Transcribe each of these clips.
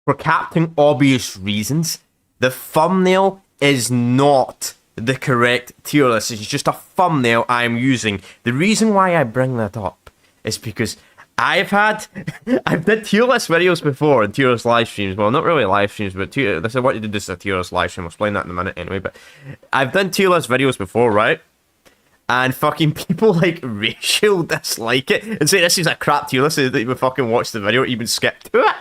for Captain Obvious reasons, the thumbnail is not the correct tier list. It's just a thumbnail I'm using. The reason why I bring that up is because I've done tier list videos before and tier list live streams. Well, not really live streams, but this is what you did. This is a tier list live stream. I'll explain that in a minute anyway. But I've done tier list videos before, right? And fucking people like racial dislike it and say this is a crap tier list. That you fucking watch the video or even skip to it.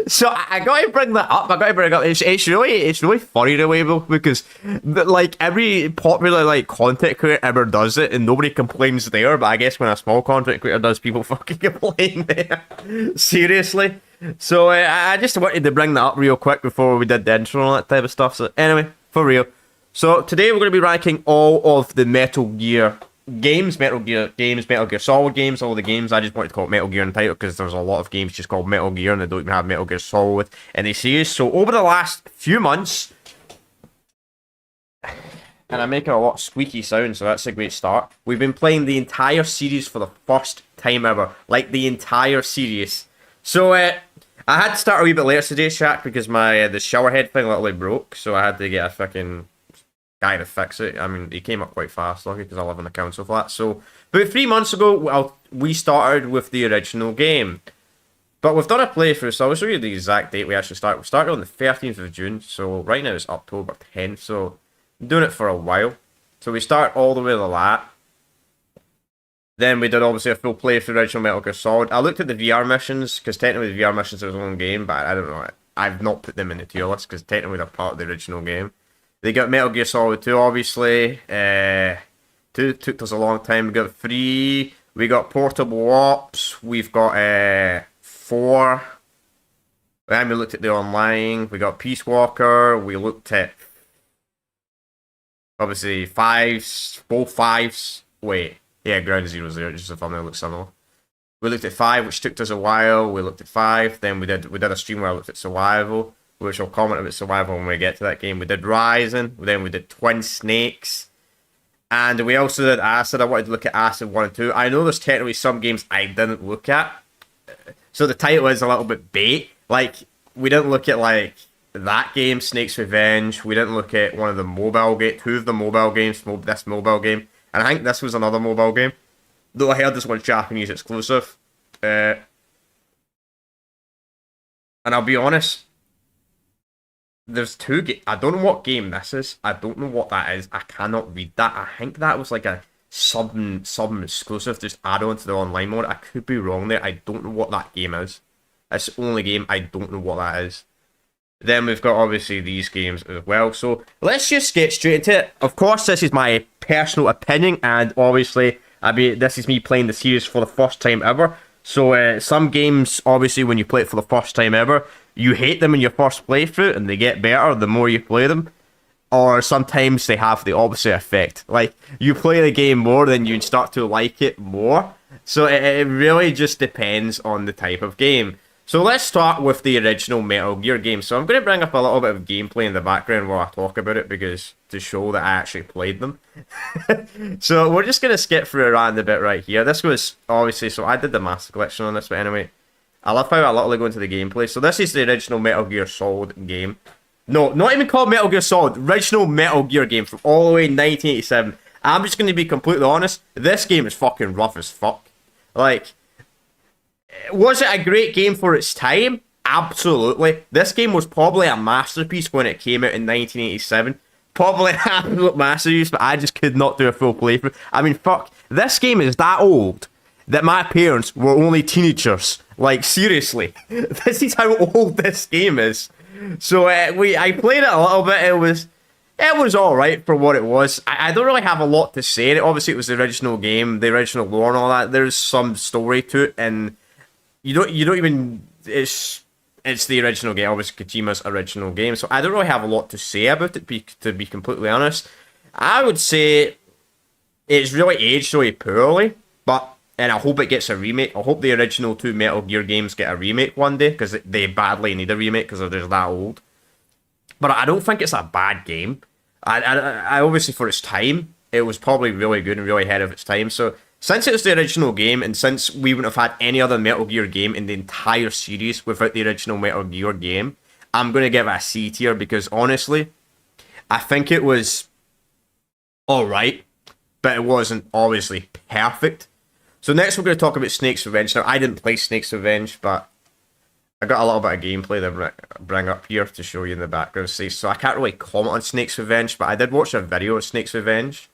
So I gotta bring that up. It's really funny the way though, because like every popular like content creator ever does it and nobody complains there, but I guess when a small content creator does, people fucking complain there. Seriously. So I just wanted to bring that up real quick before we did the intro and that type of stuff. So anyway, for real. So today we're going to be ranking all of the Metal Gear games, Metal Gear Solid games, all the games. I just wanted to call it Metal Gear in the title because there's a lot of games just called Metal Gear and they don't even have Metal Gear Solid in the series. So over the last few months, and I'm making a lot of squeaky sounds, so that's a great start. We've been playing the entire series for the first time ever, like the entire series. So I had to start a wee bit later today, Shaq, because my the shower head thing literally broke, so I had to get a fucking guy to fix it. I mean, he came up quite fast, lucky, because I live in a council flat. So, about 3 months ago, we started with the original game. But we've done a playthrough, so I'll show you the exact date we actually started. We started on the 13th of June, so right now it's October 10th, so I'm doing it for a while. So we start all the way to that. Then we did obviously a full playthrough of the original Metal Gear Solid. I looked at the VR missions, because technically the VR missions are their own game, but I don't know. I've not put them in the tier list, because technically they're part of the original game. They got Metal Gear Solid 2, obviously. 2 took us a long time. We got 3. We got Portable Ops. We've got 4. Then we looked at the online. We got Peace Walker. We looked at obviously 5s. Both 5s. Wait. Yeah, Ground Zero's there. Just the thumbnail looks similar. We looked at 5, which took us a while. We looked at 5. Then we did a stream where I looked at Survival, which I'll comment about Survival when we get to that game. We did Rising, then we did Twin Snakes, and we also did Acid. I wanted to look at Acid 1 and 2. I know there's technically some games I didn't look at, so the title is a little bit bait. Like, we didn't look at, like, that game, Snake's Revenge. We didn't look at one of the mobile games, 2 of the mobile games, this mobile game, and I think this was another mobile game, though I heard this one's Japanese exclusive. And I'll be honest, there's 2 games. I don't know what game this is. I don't know what that is. I cannot read that. I think that was like a sub exclusive, just add on to the online mode. I could be wrong there. I don't know what that game is. It's the only game I don't know what that is. Then we've got obviously these games as well. So let's just get straight into it. Of course, this is my personal opinion, and obviously, this is me playing the series for the first time ever. So some games, obviously, when you play it for the first time ever, you hate them in your first playthrough, and they get better the more you play them. Or sometimes they have the opposite effect. Like, you play the game more, then you start to like it more. So it really just depends on the type of game. So let's start with the original Metal Gear game. So I'm going to bring up a little bit of gameplay in the background while I talk about it, because to show that I actually played them. So we're just going to skip through around a bit right here. This was obviously, so I did the master collection on this, but anyway, I love how I literally go into the gameplay. So this is the original Metal Gear Solid game. No, not even called Metal Gear Solid. Original Metal Gear game from all the way in 1987. I'm just going to be completely honest. This game is fucking rough as fuck. Like, was it a great game for its time? Absolutely. This game was probably a masterpiece when it came out in 1987. Probably an absolute masterpiece, but I just could not do a full playthrough. I mean, fuck. This game is that old that my parents were only teenagers. Like, seriously. This is how old this game is. So, I played it a little bit. It was alright for what it was. I don't really have a lot to say. Obviously, it was the original game, the original lore and all that. There's some story to it, and you don't even... It's the original game, obviously Kojima's original game, so I don't really have a lot to say about it, to be completely honest. I would say it's really aged really poorly, and I hope it gets a remake. I hope the original 2 Metal Gear games get a remake one day, because they badly need a remake because they're that old. But I don't think it's a bad game. I obviously, for its time, it was probably really good and really ahead of its time. So since it was the original game, and since we wouldn't have had any other Metal Gear game in the entire series without the original Metal Gear game, I'm going to give it a C tier because honestly, I think it was alright, but it wasn't obviously perfect. So next we're going to talk about Snake's Revenge. Now, I didn't play Snake's Revenge, but I got a little bit of gameplay that I bring up here to show you in the background. So I can't really comment on Snake's Revenge, but I did watch a video of Snake's Revenge.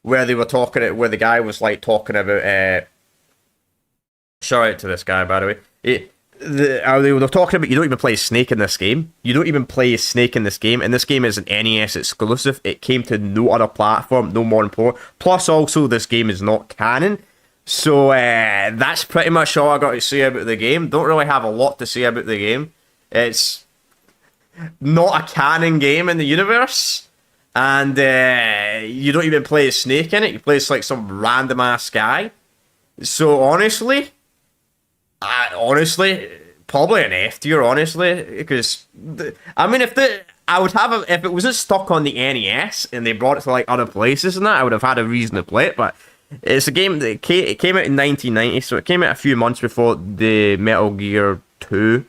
Where they were talking, where the guy was like talking about. Shout out to this guy, by the way. They were talking about you don't even play Snake in this game. You don't even play Snake in this game, and this game is an NES exclusive. It came to no other platform, no more important. Plus, also, this game is not canon. So that's pretty much all I got to say about the game. Don't really have a lot to say about the game. It's not a canon game in the universe. And you don't even play as Snake in it. You play as like some random ass guy. So honestly, probably an F tier. Honestly, because I mean, if it wasn't stuck on the NES and they brought it to like other places and that, I would have had a reason to play it. But it's a game that it came out in 1990, so it came out a few months before the Metal Gear 2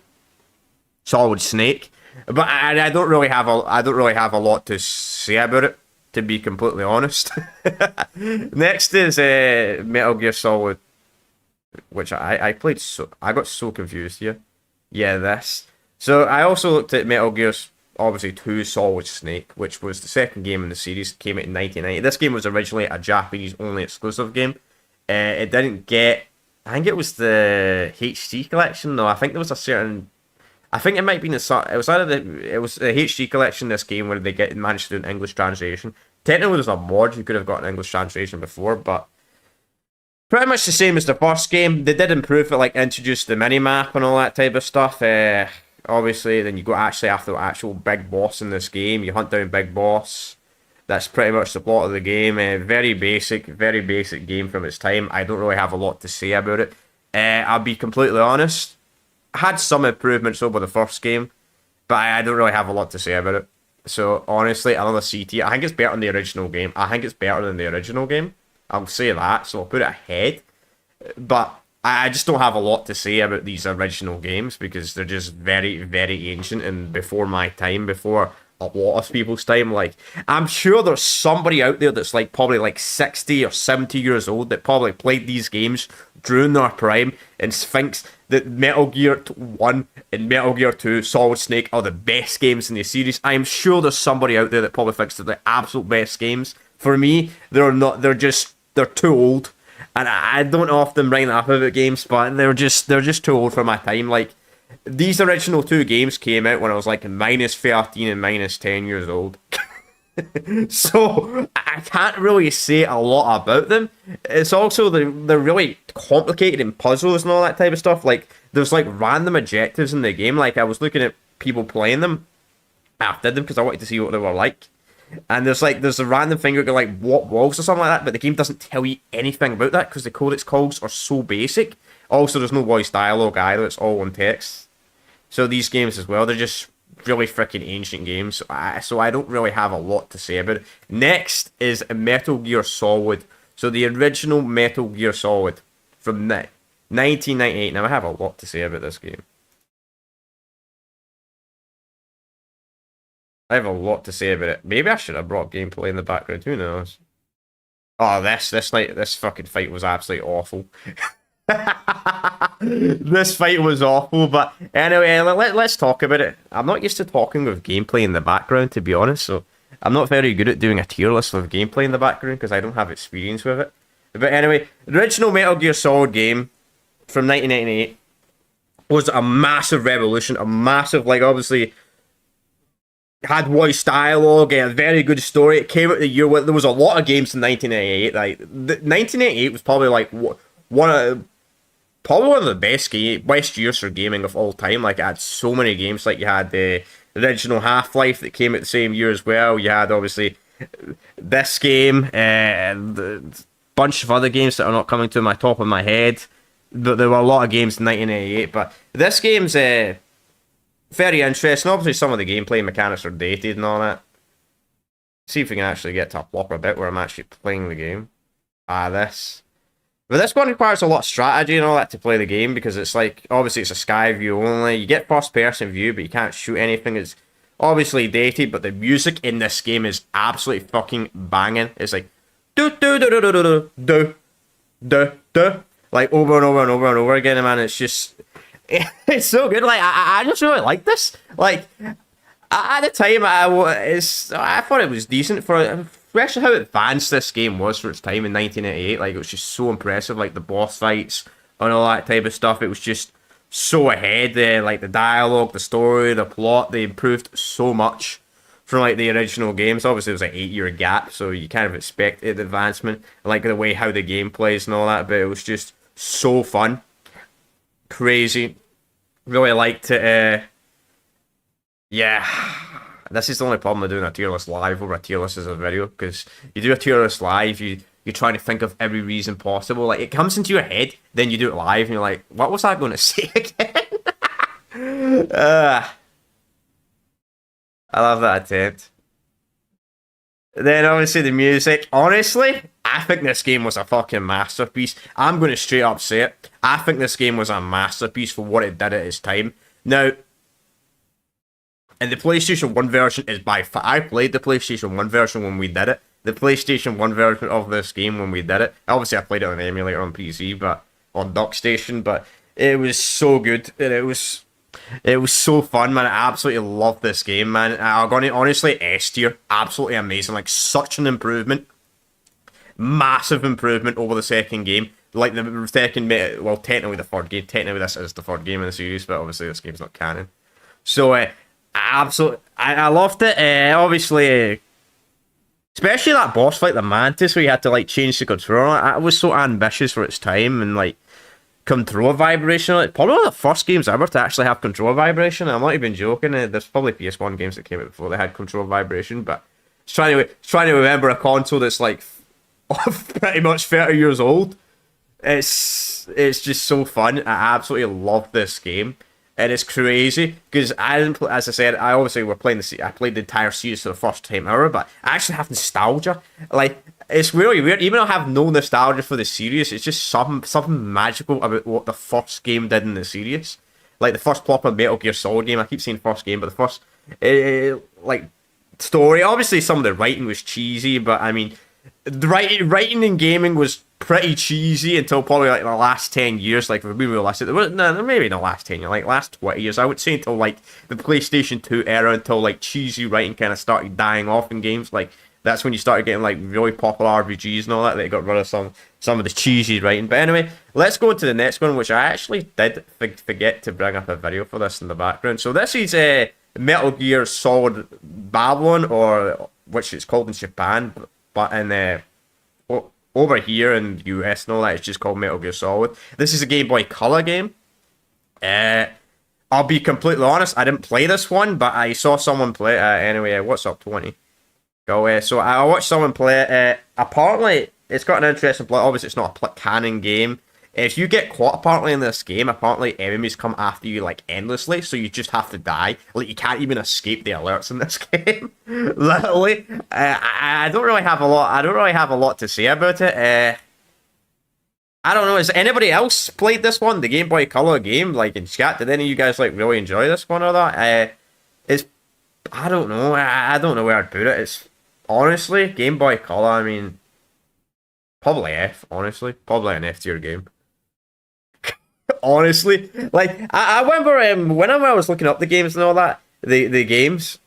Solid Snake. But I don't really have a lot to say about it, to be completely honest. Next is Metal Gear Solid, which I played. I got so confused here. Yeah, this. So I also looked at Metal Gear, obviously 2 Solid Snake, which was the second game in the series. Came out in 1990. This game was originally a Japanese only exclusive game. It didn't get. I think it was the HD collection. No, I think there was a certain. I think it might be it was the HD collection, this game, where they managed to do an English translation. Technically, there's a mod you could have got an English translation before, but pretty much the same as the first game. They did improve it, like introduce the mini map and all that type of stuff. Obviously, then you go actually after the actual big boss in this game. You hunt down Big Boss. That's pretty much the plot of the game. Very basic game from its time. I don't really have a lot to say about it. I'll be completely honest. Had some improvements over the first game, but I don't really have a lot to say about it. So honestly, another C tier. I think it's better than the original game. I'll say that, so I'll put it ahead. But I just don't have a lot to say about these original games because they're just very, very ancient and before my time, before a lot of people's time. Like, I'm sure there's somebody out there that's like probably like 60 or 70 years old that probably played these games during their prime and thinks that Metal Gear 1 and Metal Gear 2 Solid Snake are the best games in the series. I am sure there's somebody out there that probably thinks they're the absolute best games. For me, they're not. They're too old, and I don't often bring that up about games, but they're just too old for my time. Like, these original 2 games came out when I was like -13 and -10 years old. So I can't really say a lot about them. It's also they're really complicated in puzzles and all that type of stuff. Like, there's like random objectives in the game. Like, I was looking at people playing them after them because I wanted to see what they were like. And there's a random thing you can like walk walls or something like that, but the game doesn't tell you anything about that because the codex calls are so basic. Also, there's no voice dialogue either; it's all on text. So these games as well, they're just really freaking ancient games. So I don't really have a lot to say about it. Next is Metal Gear Solid. So the original Metal Gear Solid from 1998. Now I have a lot to say about this game. I have a lot to say about it. Maybe I should have brought gameplay in the background. Who knows? Oh, this fucking fight was absolutely awful. This fight was awful, but anyway, let's talk about it. I'm not used to talking with gameplay in the background, to be honest, so I'm not very good at doing a tier list with gameplay in the background because I don't have experience with it. But anyway, the original Metal Gear Solid game from 1998 was a massive revolution, a massive, like, obviously had voice dialogue, a very good story. It came out the year where there was a lot of games in 1998. Like, 1998 was probably like one of the best years for gaming of all time. Like, it had so many games. Like, you had the original Half-Life that came out the same year as well. You had obviously this game and a bunch of other games that are not coming to my top of my head. But there were a lot of games in 1998. But this game's very interesting. Obviously, some of the gameplay mechanics are dated and all that. See if we can actually get to a proper bit where I'm actually playing the game. This. But this one requires a lot of strategy and all that to play the game because it's like, obviously it's a sky view only. You get first person view, but you can't shoot anything. It's obviously dated, but the music in this game is absolutely fucking banging. It's like, do, do, do, do, do, do, do, do, do, like over and over and over and over again, man. It's just, it's so good. Like, I just really like this. Like, at the time, I thought it was decent for, especially how advanced this game was for its time in 1988. Like, it was just so impressive. Like the boss fights and all that type of stuff. It was just so ahead. Like the dialogue, the story, the plot. They improved so much from like the original games. Obviously, it was an 8-year gap, so you kind of expected advancement. Like the way how the game plays and all that. But it was just so fun, crazy. Really liked it. Yeah, this is the only problem with doing a tier list live over a tier list as a video, because you do a tier list live, you're trying to think of every reason possible. Like, it comes into your head, then you do it live, and you're like, what was I going to say again? I love that attempt. Then, obviously, the music. Honestly, I think this game was a fucking masterpiece. I'm going to straight up say it. I think this game was a masterpiece for what it did at its time. Now, and the PlayStation 1 version is by far. I played the PlayStation 1 version when we did it. The PlayStation 1 version of this game when we did it. Obviously, I played it on an emulator on PC, but on DockStation, but it was so good. And it was so fun, man. I absolutely love this game, man. I'm going to honestly S tier. Absolutely amazing. Like, such an improvement. Massive improvement over the second game. Like, the second, well, technically the third game. Technically, this is the third game in the series, but obviously this game's not canon. So, absolutely, I loved it. Obviously, especially that boss fight, the Mantis, where you had to like change the controller. It was so ambitious for its time, and like controller vibration. Like, probably one of the first games ever to actually have controller vibration. I'm not even joking. There's probably PS1 games that came out before they had controller vibration, but trying to remember a console that's like pretty much 30 years old. It's just so fun. I absolutely love this game. And it's crazy because I didn't. As I said, I obviously were playing I played the entire series for the first time ever, but I actually have nostalgia. Like, it's really weird. Even though I have no nostalgia for the series, it's just something magical about what the first game did in the series. Like the first proper Metal Gear Solid game. I keep saying first game, but the first like story. Obviously, some of the writing was cheesy, but I mean, the writing in gaming was pretty cheesy until probably like the last 10 years. Like, if we're being realistic, no, maybe the last 10 years, like last 20 years, I would say, until like the PlayStation 2 era, until like cheesy writing kind of started dying off in games. Like, that's when you started getting like really popular RPGs and all that. They got rid of some of the cheesy writing. But anyway, let's go to the next one, which I actually did forget to bring up a video for this in the background. So this is Metal Gear Solid Babylon, or which it's called in Japan, but in over here in the US and all that, it's just called Metal Gear Solid. This is a Game Boy Color game. I'll be completely honest, I didn't play this one, but I saw someone play it. Anyway, what's up, 20? Go. So I watched someone play it. Apparently, it's got an interesting plot. Obviously, it's not a canon game. If you get caught, apparently, in this game, apparently enemies come after you, like, endlessly, so you just have to die. Like, you can't even escape the alerts in this game. Literally. I don't really have a lot to say about it. I don't know, has anybody else played this one, the Game Boy Color game, like, in chat? Did any of you guys, like, really enjoy this one or that? I don't know. I don't know where I'd put it. It's, honestly, Game Boy Color, I mean, probably F, honestly. Probably an F tier game. Honestly, like I remember whenever I was looking up the games and all that, the games,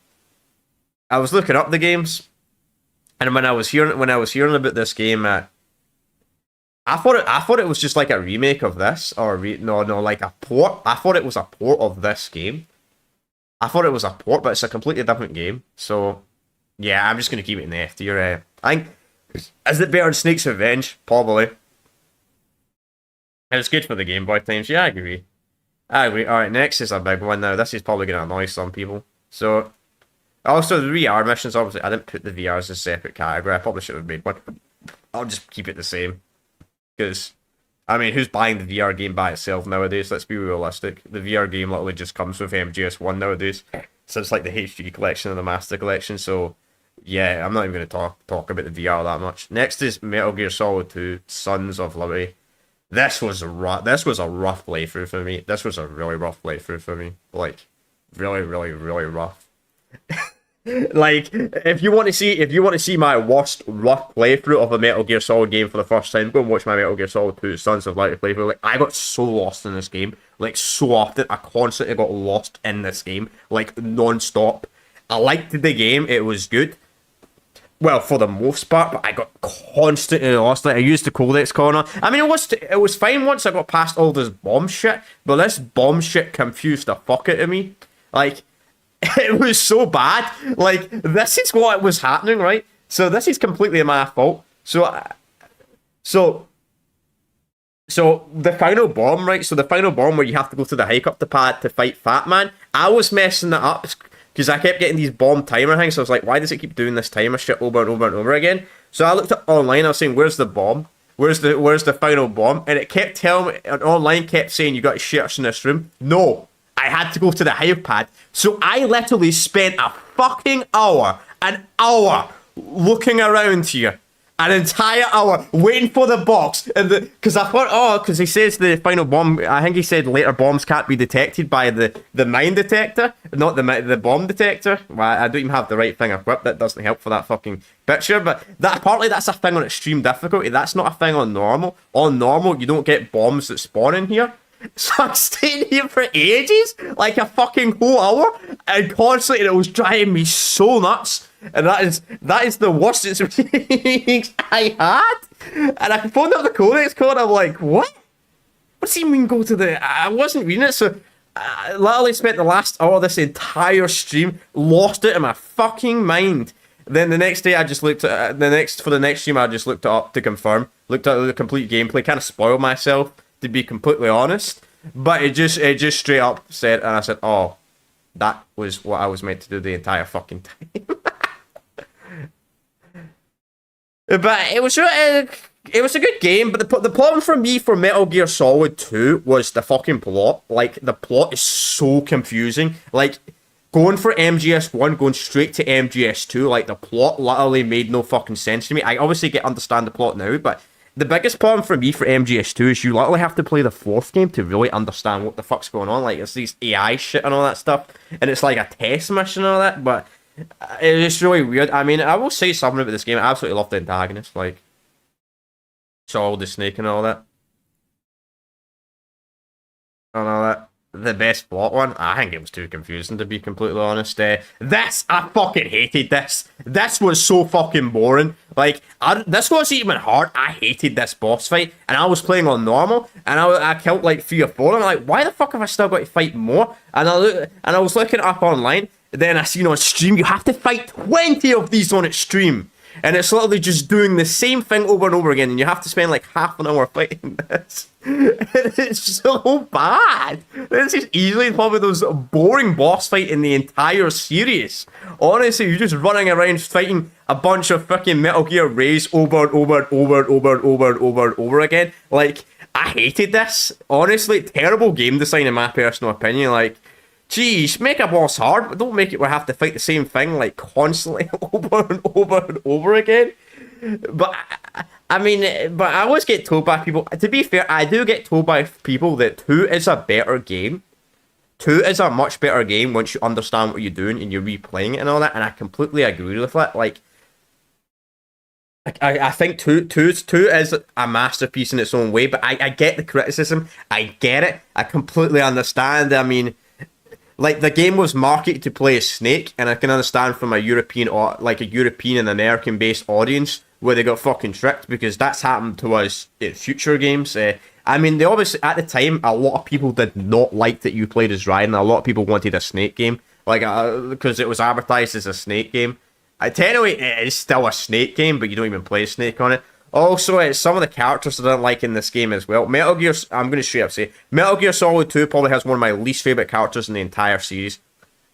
I was looking up the games, and when I was hearing about this game, I thought it was just like a remake of this, or no, like a port. I thought it was a port of this game. I thought it was a port, but it's a completely different game. So yeah, I'm just gonna keep it in the F tier. I think, is it better than Snake's Revenge? Probably. It was good for the Game Boy times. Yeah, I agree. Alright, next is a big one now. This is probably going to annoy some people. So, also the VR missions, obviously, I didn't put the VR as a separate category. I probably should have made one. I'll just keep it the same. Because, I mean, who's buying the VR game by itself nowadays? Let's be realistic. The VR game literally just comes with MGS1 nowadays. So it's like the HD collection and the Master collection. So, Yeah, I'm not even going to talk about the VR that much. Next is Metal Gear Solid 2: Sons of Liberty. This was a rough playthrough for me. This was a really rough playthrough for me. Like, really, really, really rough. Like, if you want to see my worst rough playthrough of a Metal Gear Solid game for the first time, go and watch my Metal Gear Solid 2: Sons of Liberty playthrough. Like, I got so lost in this game. Like, so often, I constantly got lost in this game. Like, non-stop. I liked the game. It was good. Well, for the most part, but I got constantly lost. Like, I used the Codex corner. I mean, it was fine once I got past all this bomb shit, but this bomb shit confused the fuck out of me. Like, it was so bad. Like, this is what was happening, right? So this is completely my fault. So the final bomb, right? So the final bomb where you have to go to the helicopter pad to fight Fat Man. I was messing it up because I kept getting these bomb timer things. So I was like, why does it keep doing this timer shit over and over and over again? So I looked at online. I was saying, where's the bomb? Where's the final bomb? And it kept telling me, and online kept saying, you got to shit us in this room. No, I had to go to the hive pad. So I literally spent a fucking hour, an hour, looking around here. An entire hour waiting for the box, and because I thought, because he says the final bomb. I think he said later bombs can't be detected by the mine detector, not the bomb detector. Well, I don't even have the right thing equipped. That doesn't help for that fucking picture. But that's a thing on extreme difficulty. That's not a thing on normal. On normal, you don't get bombs that spawn in here. So I'm staying here for ages, like a fucking whole hour, and constantly it was driving me so nuts. And that is the worst experience I had. And I phoned up the Codex code. I'm like, what? What does he mean go to the? I wasn't reading it, so I literally spent the last hour of this entire stream lost it in my fucking mind. Then the next day, I just looked at for the next stream. I just looked it up to confirm. Looked at the complete gameplay. Kind of spoiled myself, to be completely honest. But it just straight up said, and I said, oh, that was what I was meant to do the entire fucking time. But it was a good game. But the problem for me for Metal Gear Solid 2 was the fucking plot. Like, the plot is so confusing. Like, going for MGS1, going straight to MGS2, like, the plot literally made no fucking sense to me. I obviously understand the plot now, but the biggest problem for me for MGS2 is you literally have to play the fourth game to really understand what the fuck's going on. Like, it's these AI shit and all that stuff, and it's like a test mission and all that, but it's really weird. I mean, I will say something about this game. I absolutely love the antagonist, like Solid the Snake and all that. And all that. The best plot one? I think it was too confusing, to be completely honest. I fucking hated this. This was so fucking boring. Like, this wasn't even hard. I hated this boss fight, and I was playing on normal, and I killed like 3 or 4, and I'm like, why the fuck have I still got to fight more? And I was looking it up online, then I seen on stream, you have to fight 20 of these on stream. And it's literally just doing the same thing over and over again, and you have to spend like half an hour fighting this. It's so bad. This is easily probably the most boring boss fight in the entire series. Honestly, you're just running around fighting a bunch of fucking Metal Gear Rays over and over and over and over and over and over and over again. Like, I hated this. Honestly, terrible game design in my personal opinion. Like, geez, make a boss hard, but don't make it where I have to fight the same thing like constantly over and over and over again. But I mean, but I always get told by people, to be fair, I do get told by people that 2 is a better game. 2 is a much better game once you understand what you're doing and you're replaying it and all that, and I completely agree with it. Like, I think 2 is a masterpiece in its own way, but I get the criticism. I get it. I completely understand. I mean, like, the game was marketed to play as Snake, and I can understand from a European and American-based audience where they got fucking tricked, because that's happened to us in future games. I mean, they obviously, at the time, a lot of people did not like that you played as Ryan. A lot of people wanted a Snake game, like, because it was advertised as a Snake game. Technically, it is still a Snake game, but you don't even play Snake on it. Also, some of the characters I don't like in this game as well. Metal Gear, I'm going to straight up say, Metal Gear Solid 2 probably has one of my least favourite characters in the entire series.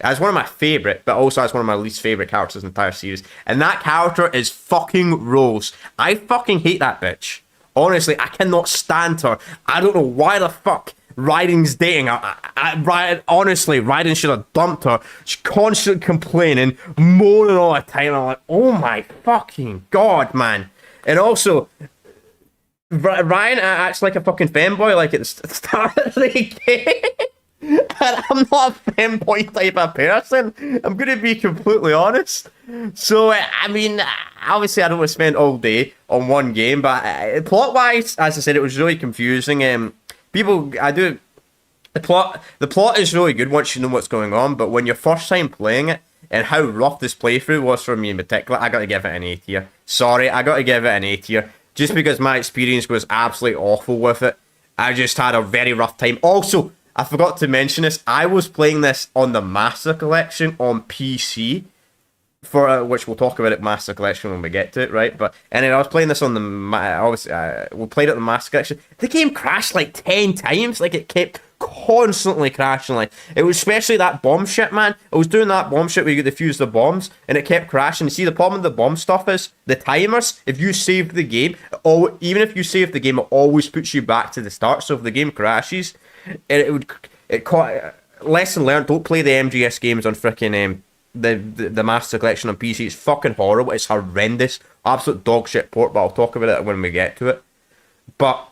It has one of my favourite, but also has one of my least favourite characters in the entire series. And that character is fucking Rose. I fucking hate that bitch. Honestly, I cannot stand her. I don't know why the fuck, Raiden's dating her. Honestly, Raiden should have dumped her. She's constantly complaining, moaning all the time. I'm like, oh my fucking god, man. And also, Ryan acts like a fucking fanboy, like at the start of the game. And I'm not a fanboy type of person. I'm gonna be completely honest. So I mean, obviously I don't want to spend all day on one game, but plot-wise, as I said, it was really confusing. The plot is really good once you know what's going on, but when you're first time playing it and how rough this playthrough was for me in particular, I gotta give it an A tier. Sorry, I gotta give it an A tier. Just because my experience was absolutely awful with it. I just had a very rough time. Also, I forgot to mention this. I was playing this on the Master Collection on PC, for which we'll talk about it Master Collection when we get to it, right? But and then I was playing this on the obviously we played it on the Master Collection. The game crashed like 10 times. Like it kept constantly crashing. Like it was especially that bomb shit, man. I was doing that bomb shit where you get to fuse the bombs, and it kept crashing. You see, the problem with the bomb stuff is the timers. If you save the game, even if you save the game, it always puts you back to the start. So if the game crashes, lesson learned. Don't play the MGS games on freaking the Master Collection on PC. It's fucking horrible. It's horrendous. Absolute dog shit port, but I'll talk about it when we get to it. But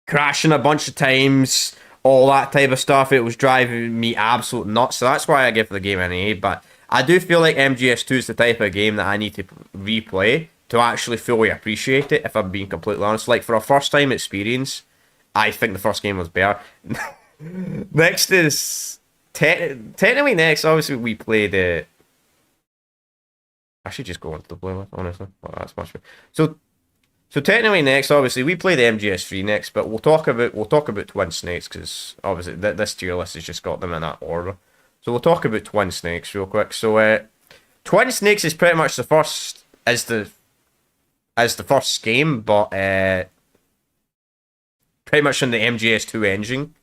crashing a bunch of times, all that type of stuff, it was driving me absolute nuts. So that's why I give the game an A. But I do feel like MGS2 is the type of game that I need to replay to actually fully appreciate it, if I'm being completely honest. Like, for a first time experience, I think the first game was better. Next is... technically next, obviously, we play the... I should just go on to the playlist, honestly. Well, that's much better. So technically next, obviously, we play the MGS3 next, but we'll talk about Twin Snakes, because obviously this tier list has just got them in that order. So we'll talk about Twin Snakes real quick. So Twin Snakes is pretty much the first first game, but pretty much on the MGS2 engine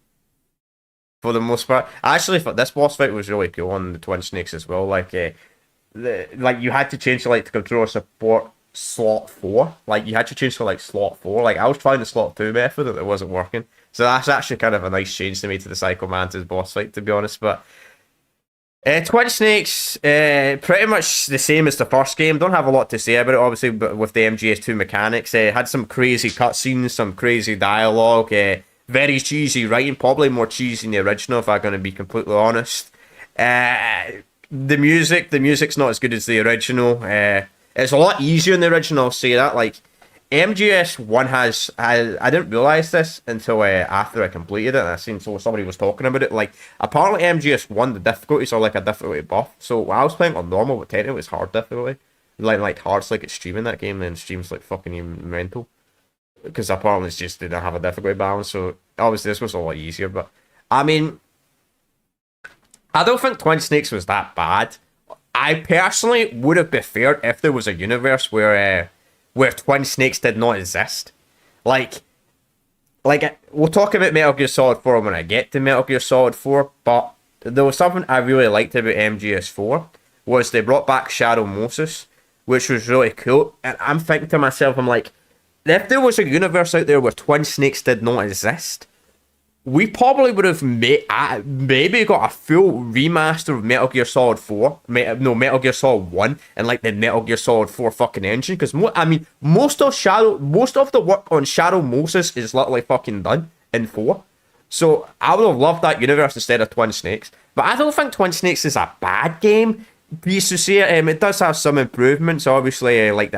for the most part. I actually thought this boss fight was really cool on the Twin Snakes as well. Like you had to change to controller support slot 4. Like you had to change to slot 4. Like I was trying the slot 2 method and it wasn't working. So that's actually kind of a nice change to me to the Psycho Mantis boss fight, to be honest. But Twin Snakes, pretty much the same as the first game. Don't have a lot to say about it, obviously, but with the MGS2 mechanics. Had some crazy cutscenes, some crazy dialogue, very cheesy writing, probably more cheesy than the original, if I'm going to be completely honest. The music's not as good as the original. It's a lot easier in the original, I'll say that. Like, MGS1 I didn't realise this until after I completed it, and I seen somebody was talking about it. Like, apparently MGS1, the difficulties are like a difficulty buff. So I was playing on normal, but technically it's hard difficulty. Like hard's like extreme in that game, and extreme's like fucking mental. Because apparently it's just didn't have a difficulty balance, so obviously this was a lot easier. But, I mean, I don't think Twin Snakes was that bad. I personally would have preferred if there was a universe where Twin Snakes did not exist. Like we'll talk about Metal Gear Solid 4 when I get to Metal Gear Solid 4, but there was something I really liked about MGS4, was they brought back Shadow Moses, which was really cool. And I'm thinking to myself, I'm like, if there was a universe out there where Twin Snakes did not exist, we probably would have maybe got a full remaster of Metal Gear Solid 4. Metal Gear Solid 1 and like the Metal Gear Solid 4 fucking engine. Because, most of the work on Shadow Moses is literally fucking done in 4. So I would have loved that universe instead of Twin Snakes. But I don't think Twin Snakes is a bad game. Piece to say it does have some improvements, obviously, like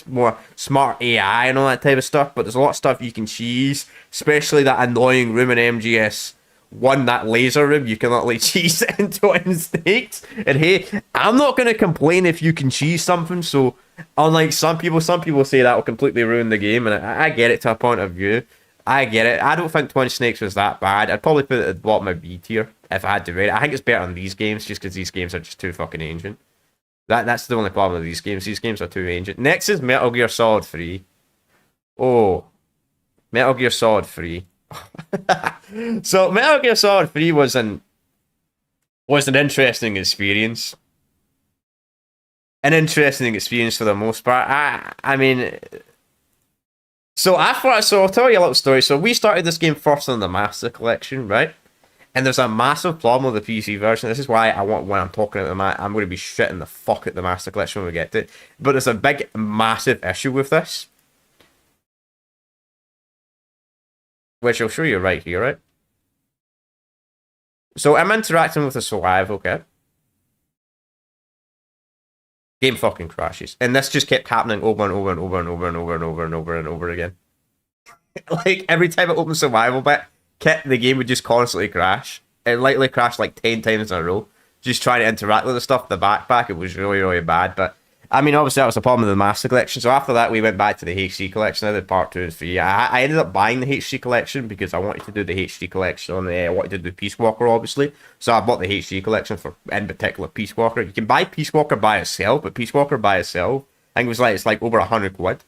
more smart AI and all that type of stuff, but there's a lot of stuff you can cheese, especially that annoying room in MGS1, that laser room, you can literally cheese it into Twin Snakes. And hey, I'm not going to complain if you can cheese something, so unlike some people say that will completely ruin the game, and I get it to a point of view. I get it. I don't think Twin Snakes was that bad. I'd probably put it at the bottom of B tier if I had to rate it. I think it's better than these games, just because these games are just too fucking ancient. That's the only problem with these games. These games are too ancient. Next is Metal Gear Solid 3. Oh, Metal Gear Solid 3. So Metal Gear Solid 3 was an interesting experience. An interesting experience for the most part. I mean, So I'll tell you a little story. So we started this game first on the Master Collection, right? And there's a massive problem with the PC version. This is why I want, when I'm talking about I'm going to be shitting the fuck at the Master Collection when we get to it. But there's a big, massive issue with this, which I'll show you right here, right? So I'm interacting with the survival, okay? Game fucking crashes. And this just kept happening over and over and over and over and over and over and over and over again. Like, every time I opened survival bit, the game would just constantly crash. It likely crashed like 10 times in a row. Just trying to interact with the stuff, the backpack, it was really, really bad. But, I mean, obviously that was the problem with the Master Collection. So after that, we went back to the HD Collection. I did part 2 and 3. I ended up buying the HD Collection because I wanted to do the HD Collection on I wanted to do Peace Walker, obviously. So I bought the HD Collection for, in particular, Peace Walker. You can buy Peace Walker by itself, but Peace Walker by itself, I think it's like over 100 quid.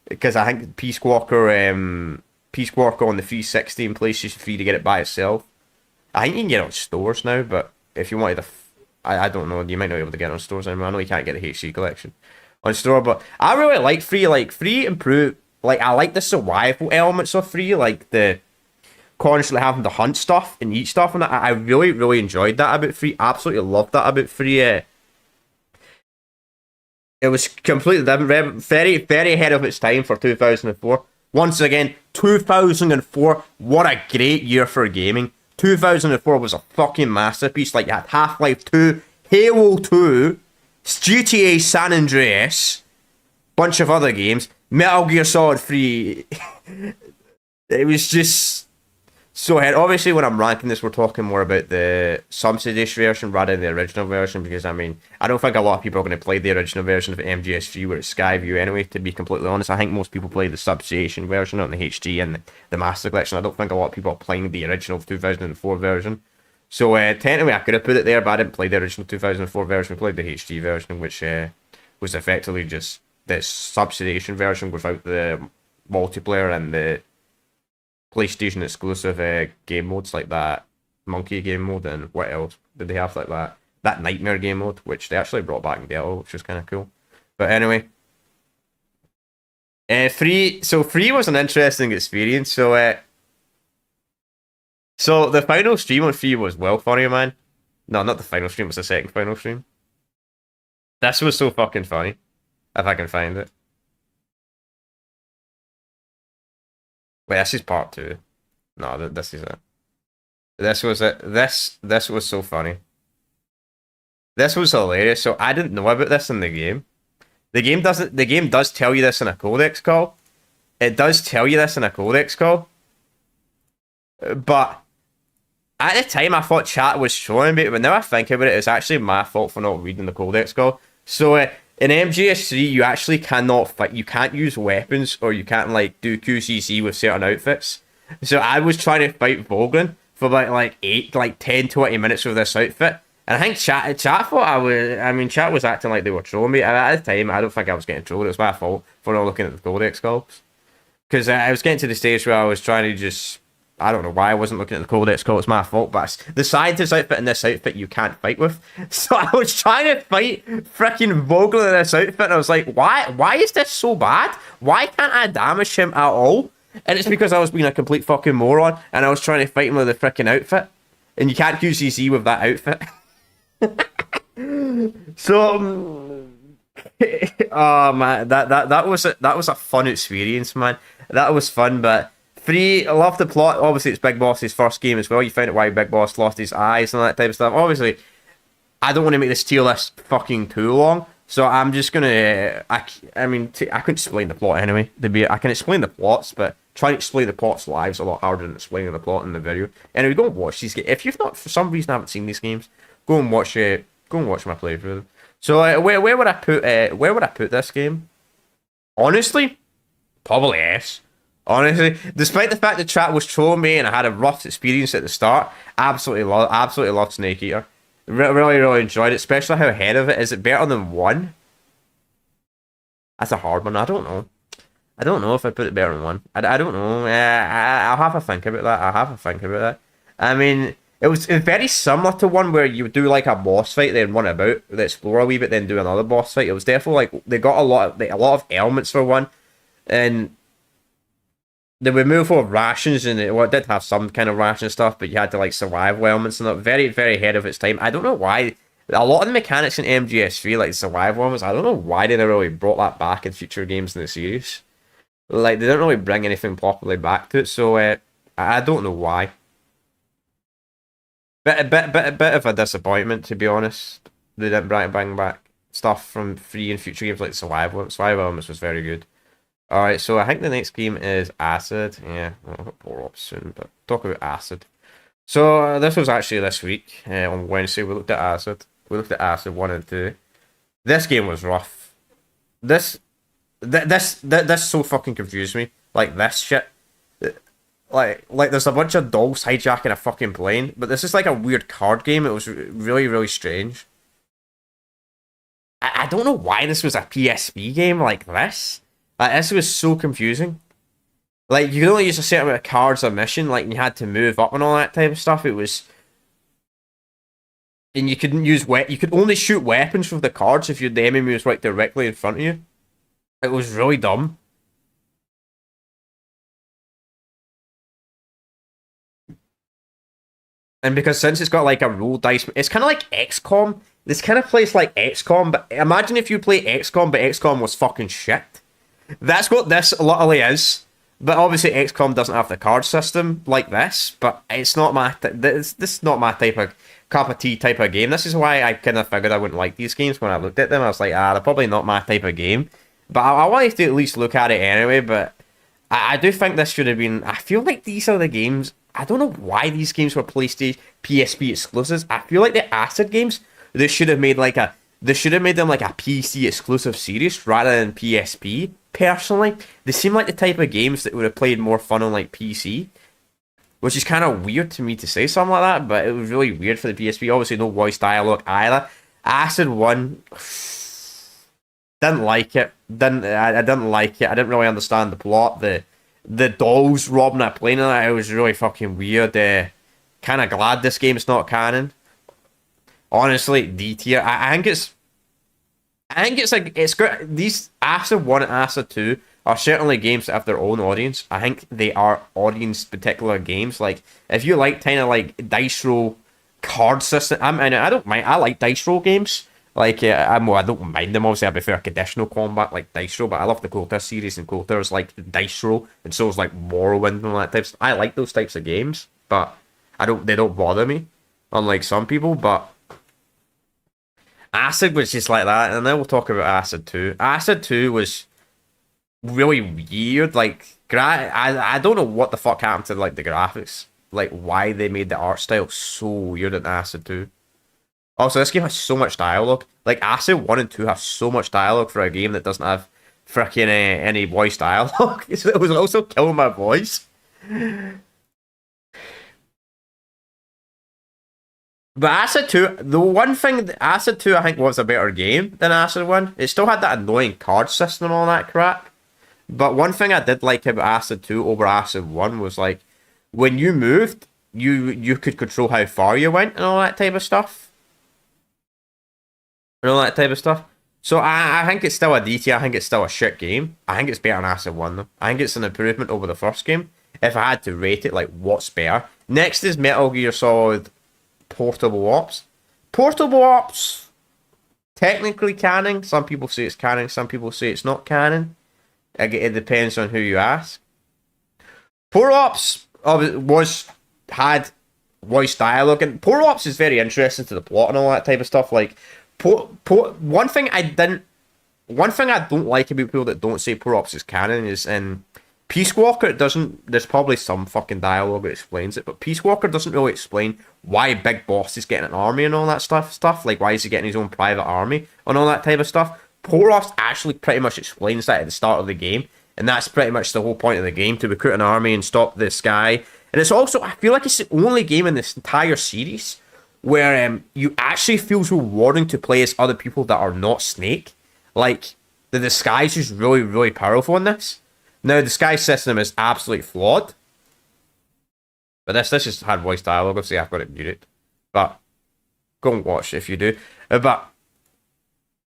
Because I think Peace Walker on the 360 in PlayStation 3 to get it by itself. I think you can get it on stores now, but if you wanted I don't know, you might not be able to get it on stores anymore. I know you can't get the HD collection on store, but I really like 3. Like 3 improved. Like I like the survival elements of 3, like the constantly having to hunt stuff and eat stuff, and I really, really enjoyed that about 3. Absolutely loved that about 3. It was completely different, very, very ahead of its time for 2004. Once again, 2004, what a great year for gaming. 2004 was a fucking masterpiece. Like, you had Half-Life 2, Halo 2, GTA San Andreas, bunch of other games, Metal Gear Solid 3. It was just so ahead. Obviously, when I'm ranking this, we're talking more about the subsidized version rather than the original version, because, I mean, I don't think a lot of people are going to play the original version of MGS3 where it's Skyview anyway, to be completely honest. I think most people play the subsidized version on the HD and the Master Collection. I don't think a lot of people are playing the original 2004 version. So, technically, I could have put it there, but I didn't play the original 2004 version. I played the HD version, which was effectively just the subsidized version without the multiplayer and the PlayStation exclusive game modes like that monkey game mode, and what else did they have like that nightmare game mode, which they actually brought back in Ghetto, which was kind of cool. But anyway, 3 was an interesting experience. So the final stream on 3 was well funny, man. No, not the final stream, it was the second final stream. This was so fucking funny, if I can find it. Wait, this is part 2. No, this is it. This was it. This was so funny. This was hilarious. So I didn't know about this in the game. The game does tell you this in a codex call. It does tell you this in a codex call. But at the time I thought chat was showing me, but now I think about it, it's actually my fault for not reading the codex call. So in MGS3, you actually cannot fight. You can't use weapons, or you can't like do QCC with certain outfits. So I was trying to fight Vogren for like 10, 20 minutes with this outfit, and I think chat thought chat was acting like they were trolling me. At the time, I don't think I was getting trolled. It was my fault for not looking at the codex calls, because I was getting to the stage where I was trying to just. I don't know why I wasn't looking at the codex call. It's my fault, but the scientist outfit and this outfit you can't fight with. So I was trying to fight freaking Vogel in this outfit, and I was like, why is this so bad? Why can't I damage him at all? And it's because I was being a complete fucking moron, and I was trying to fight him with the freaking outfit, and you can't QCC with that outfit. So, oh man, that was a fun experience, man. That was fun, but. 3, I love the plot. Obviously, it's Big Boss's first game as well. You find out why Big Boss lost his eyes and all that type of stuff. Obviously, I don't want to make this tier list fucking too long, so I'm just gonna. I couldn't explain the plot anyway. I can explain the plots, but trying to explain the plots live is a lot harder than explaining the plot in the video. Anyway, go and watch these games. If you've not, for some reason, haven't seen these games, go and watch my playthrough. So where would I put this game? Honestly, probably S. Honestly, despite the fact that chat was trolling me and I had a rough experience at the start, absolutely loved Snake Eater. Really, really enjoyed it, especially how ahead of it. Is it better than 1? That's a hard one. I don't know. I don't know if I put it better than 1. I don't know. I'll have a think about that. I mean, it was very similar to 1 where you would do like a boss fight, then run about, explore a wee bit, then do another boss fight. It was definitely like they got a lot of elements for 1, and the removal of rations and it did have some kind of ration stuff, but you had to like survival elements and that very very ahead of its time. I don't know why a lot of the mechanics in MGS3 like survival elements. I don't know why they never really brought that back in future games in the series. Like they don't really bring anything properly back to it, so I don't know why. Bit of a disappointment to be honest. They didn't bring back stuff from free and future games like survival. Survival elements was very good. Alright, so I think the next game is Acid. Yeah, I'll hit Power Up soon, but talk about Acid. So this was actually this week on Wednesday. We looked at Acid. We looked at Acid 1 and 2. This game was rough. This so fucking confused me. Like this shit. Like there's a bunch of dogs hijacking a fucking plane, but this is like a weird card game. It was really really strange. I don't know why this was a PSP game like this. Like this was so confusing. Like you could only use a certain amount of cards a mission, like and you had to move up and all that type of stuff. It was, and you couldn't use you could only shoot weapons with the cards if the enemy was right directly in front of you. It was really dumb. And because since it's got like a roll dice, it's kind of like XCOM. This kind of plays like XCOM, but imagine if you play XCOM, but XCOM was fucking shit. That's what this literally is. But obviously XCOM doesn't have the card system like this, but it's not my this is not my type of cup of tea type of game. This is why I kind of figured I wouldn't like these games when I looked at them. I was like, they're probably not my type of game. But I wanted to at least look at it anyway, but I do think this should have been... I feel like these are the games... I don't know why these games were PlayStation PSP exclusives. I feel like the Acid games, they should have made like a... They should have made them like a PC exclusive series rather than PSP. Personally, they seem like the type of games that would have played more fun on like PC, which is kind of weird to me to say something like that. But it was really weird for the PSP. Obviously, no voice dialogue either. Acid 1, didn't like it. I didn't like it. I didn't really understand the plot. The dolls robbing a plane and it was really fucking weird. Kind of glad this game's not canon. Honestly, D tier. I think it's like it's got these Acid 1 and Acid 2 are certainly games that have their own audience. I think they are audience particular games. Like if you like kind of like dice roll card system, I don't mind. I like dice roll games. Like I don't mind them. Obviously, I prefer conditional combat like dice roll, but I love the Coulter series and Coulter's like dice roll, and so is like Morrowind and all that types. I like those types of games, but they don't bother me, unlike some people. But Acid was just like that, and then we'll talk about Acid 2. Acid 2 was really weird. Like, I don't know what the fuck happened to like the graphics, like why they made the art style so weird in Acid 2. Also, this game has so much dialogue. Like Acid 1 and 2 have so much dialogue for a game that doesn't have freaking any voice dialogue. It was also killing my voice. But Acid 2, the one thing, Acid 2 I think was a better game than Acid 1. It still had that annoying card system and all that crap. But one thing I did like about Acid 2 over Acid 1 was like, when you moved, you could control how far you went and all that type of stuff. And all that type of stuff. So I think it's still a D tier. I think it's still a shit game. I think it's better than Acid 1 though. I think it's an improvement over the first game. If I had to rate it, like what's better. Next is Metal Gear Solid Portable Ops. Portable Ops, technically canon. Some people say it's canon, some people say it's not canon. It depends on who you ask. Portable Ops had voice dialogue, and Portable Ops is very interesting to the plot and all that type of stuff. Like, one thing I don't like about people that don't say Portable Ops is canon is in Peace Walker, it doesn't. There's probably some fucking dialogue that explains it, but Peace Walker doesn't really explain why Big Boss is getting an army and all that stuff. Like, why is he getting his own private army and all that type of stuff. Portable Ops actually pretty much explains that at the start of the game, and that's pretty much the whole point of the game, to recruit an army and stop this guy. And it's also, I feel like it's the only game in this entire series where you actually feels rewarding to play as other people that are not Snake. Like, the disguise is really, really powerful in this. Now, the disguise system is absolutely flawed. But this just had voice dialogue. Obviously, I've got it muted. But go and watch it if you do. But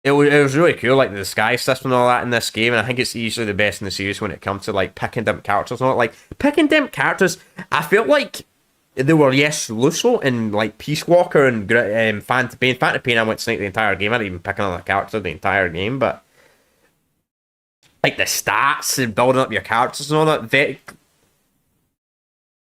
it was really cool, like the disguise system and all that in this game, and I think it's easily the best in the series when it comes to like picking different characters and all. Like picking different characters, I felt like they were yes Lusso and like Peace Walker and Phantom Pain. Phantom Pain, I went Snake the entire game. I didn't even pick another character the entire game, but like the stats and building up your characters and all that,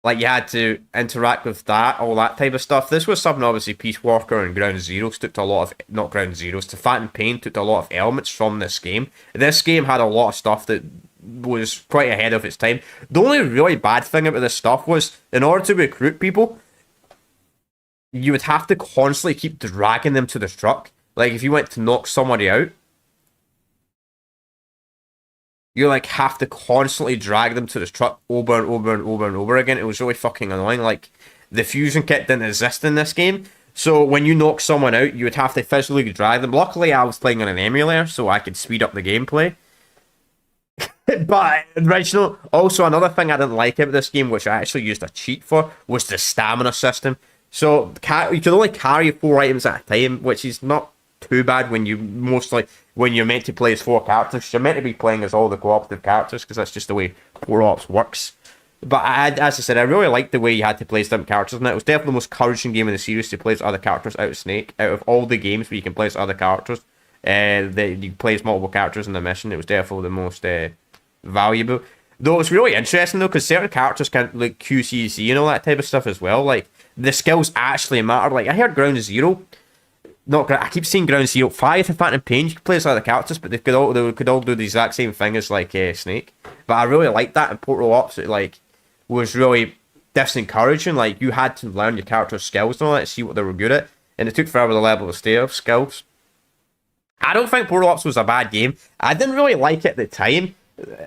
like you had to interact with that, all that type of stuff. This was something obviously Peace Walker and Ground Zeroes took to a lot of, not Ground Zeroes, to Phantom Pain took to a lot of elements from this game. This game had a lot of stuff that was quite ahead of its time. The only really bad thing about this stuff was, in order to recruit people, you would have to constantly keep dragging them to the truck. Like if you went to knock somebody out, you like have to constantly drag them to the truck over and over and over and over again. It was really fucking annoying. Like the fusion kit didn't exist in this game, so when you knock someone out, you would have to physically drag them. Luckily, I was playing on an emulator, so I could speed up the gameplay. But original, also another thing I didn't like about this game, which I actually used a cheat for, was the stamina system. So you can only carry 4 items at a time, which is not too bad when when you're meant to play as 4 characters. You're meant to be playing as all the cooperative characters because that's just the way Power Ops works. But as I said, I really liked the way you had to play as different characters, and it was definitely the most encouraging game in the series to play as other characters out of Snake. Out of all the games where you can play as other characters, that you play as multiple characters in the mission, it was definitely the most valuable. Though it's really interesting though, because certain characters can like QCC and all that type of stuff as well. Like the skills actually matter. Like I heard Ground Zero. I keep saying Ground Zero. 5 and Phantom Pain, you can play as other characters, but they could all do the exact same thing as like Snake. But I really liked that in Portal Ops. It like was really definitely encouraging. Like you had to learn your character's skills and all that to see what they were good at, and it took forever to level the stay of skills. I don't think Portal Ops was a bad game. I didn't really like it at the time.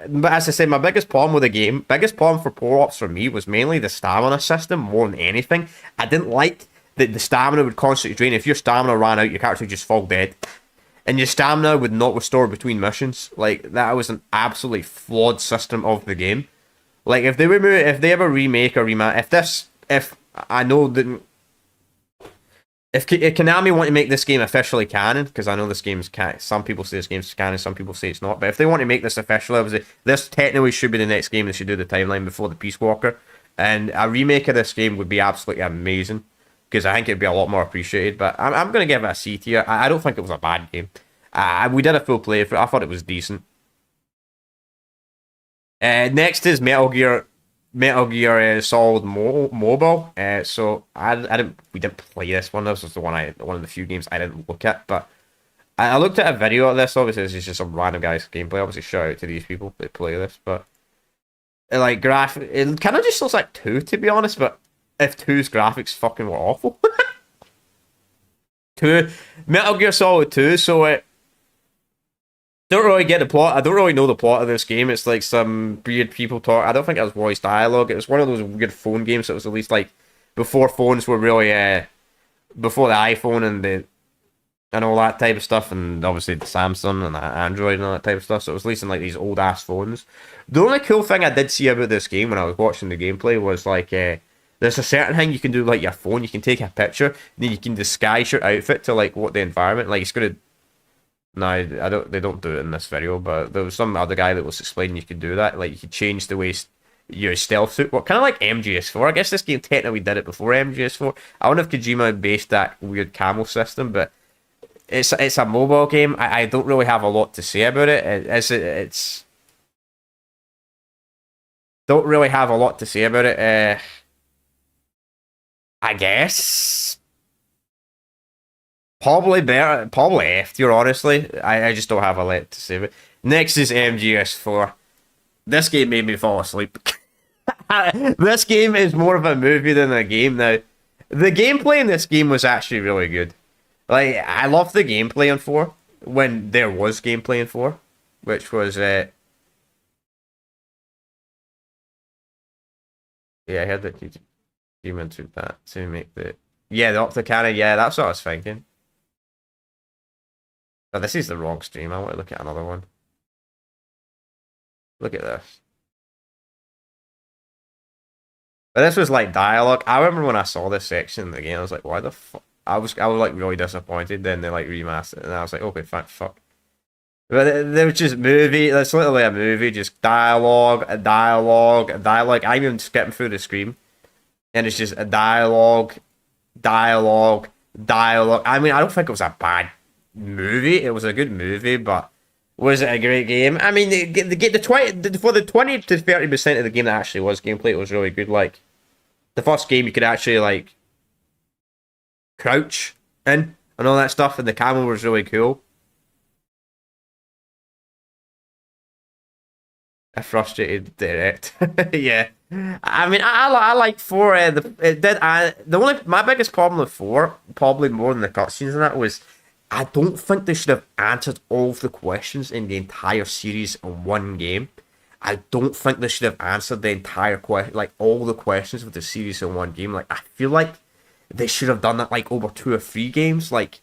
But as I said, my biggest problem with the game, biggest problem for Portal Ops for me was mainly the stamina system more than anything. I didn't like that the stamina would constantly drain. If your stamina ran out, your character would just fall dead. And your stamina would not restore between missions. Like, that was an absolutely flawed system of the game. Like, if they ever remake or if I know that if Konami want to make this game officially canon, because I know this game's some people say this game's canon, some people say it's not, but if they want to make this official, obviously, this technically should be the next game they should do the timeline before the Peace Walker, and a remake of this game would be absolutely amazing, because I think it'd be a lot more appreciated, but I'm going to give it a C tier. I don't think it was a bad game. We did a full playthrough. I thought it was decent. Next is Metal Gear Solid Mobile. So we didn't play this one. This was one of the few games I didn't look at. But I looked at a video of this. Obviously, this is just some random guy's gameplay. Obviously, shout out to these people that play this. But it kind of just looks like 2, to be honest. But if 2's graphics fucking were awful, 2 Metal Gear Solid 2. So it. Don't really get the plot. I don't really know the plot of this game. It's like some weird people talk. I don't think it was voice dialogue. It was one of those weird phone games that was at least like before phones were really before the iPhone and all that type of stuff, and obviously the Samsung and the Android and all that type of stuff. So it was at least in like these old ass phones. The only cool thing I did see about this game when I was watching the gameplay was like there's a certain thing you can do like your phone. You can take a picture, then you can disguise your outfit to like what the environment like. It's gonna. No, I don't. They don't do it in this video, but there was some other guy that was explaining you could do that. Like you could change the way your stealth suit. What kind of like MGS4? I guess this game technically did it before MGS4. I wonder if Kojima based that weird camo system, but it's a mobile game. I don't really have a lot to say about it. It's don't really have a lot to say about it. I guess. Probably better, probably F tier, honestly. I just don't have a lot to say about it. Next is MGS4. This game made me fall asleep. This game is more of a movie than a game now. The gameplay in this game was actually really good. Like, I loved the gameplay in 4, when there was gameplay in 4, which was, yeah, I heard that Kojima took that to make yeah, the Octocannon, yeah, that's what I was thinking. Oh, this is the wrong stream. I want to look at another one. Look at this. But this was like dialogue. I remember when I saw this section in the game, I was like, why the fuck? I was like really disappointed. Then they like remastered it, and I was like, okay, fuck. But they was just movie. That's literally a movie, just dialogue, dialogue, dialogue. I'm even skipping through the screen, and it's just a dialogue, dialogue, dialogue. I mean, I don't think it was a bad movie. It was a good movie, but was it a great game? I mean, the 20 for the 20 to 30% of the game that actually was gameplay, it was really good. Like the first game, you could actually like crouch in and all that stuff, and the camera was really cool. A frustrated direct. Yeah. I mean, I like four. It did. The only my biggest problem with four, probably more than the cutscenes and that, was I don't think they should have answered all of the questions in the entire series in one game. I don't think they should have answered the entire question, like all the questions of the series in one game. Like I feel like they should have done that like over 2 or 3 games. Like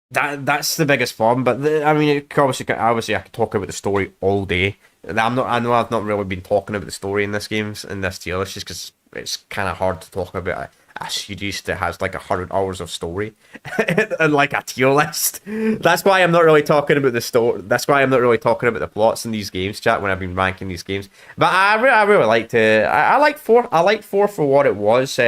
that's the biggest problem. But I mean, obviously I could talk about the story all day. I'm not. I know I've not really been talking about the story in this tier list, just because it's kind of hard to talk about a series that has like 100 hours of story and like a tier list. That's why I'm not really talking about the story. That's why I'm not really talking about the plots in these games, chat. When I've been ranking these games, but I really liked it. I like four. I like four for what it was.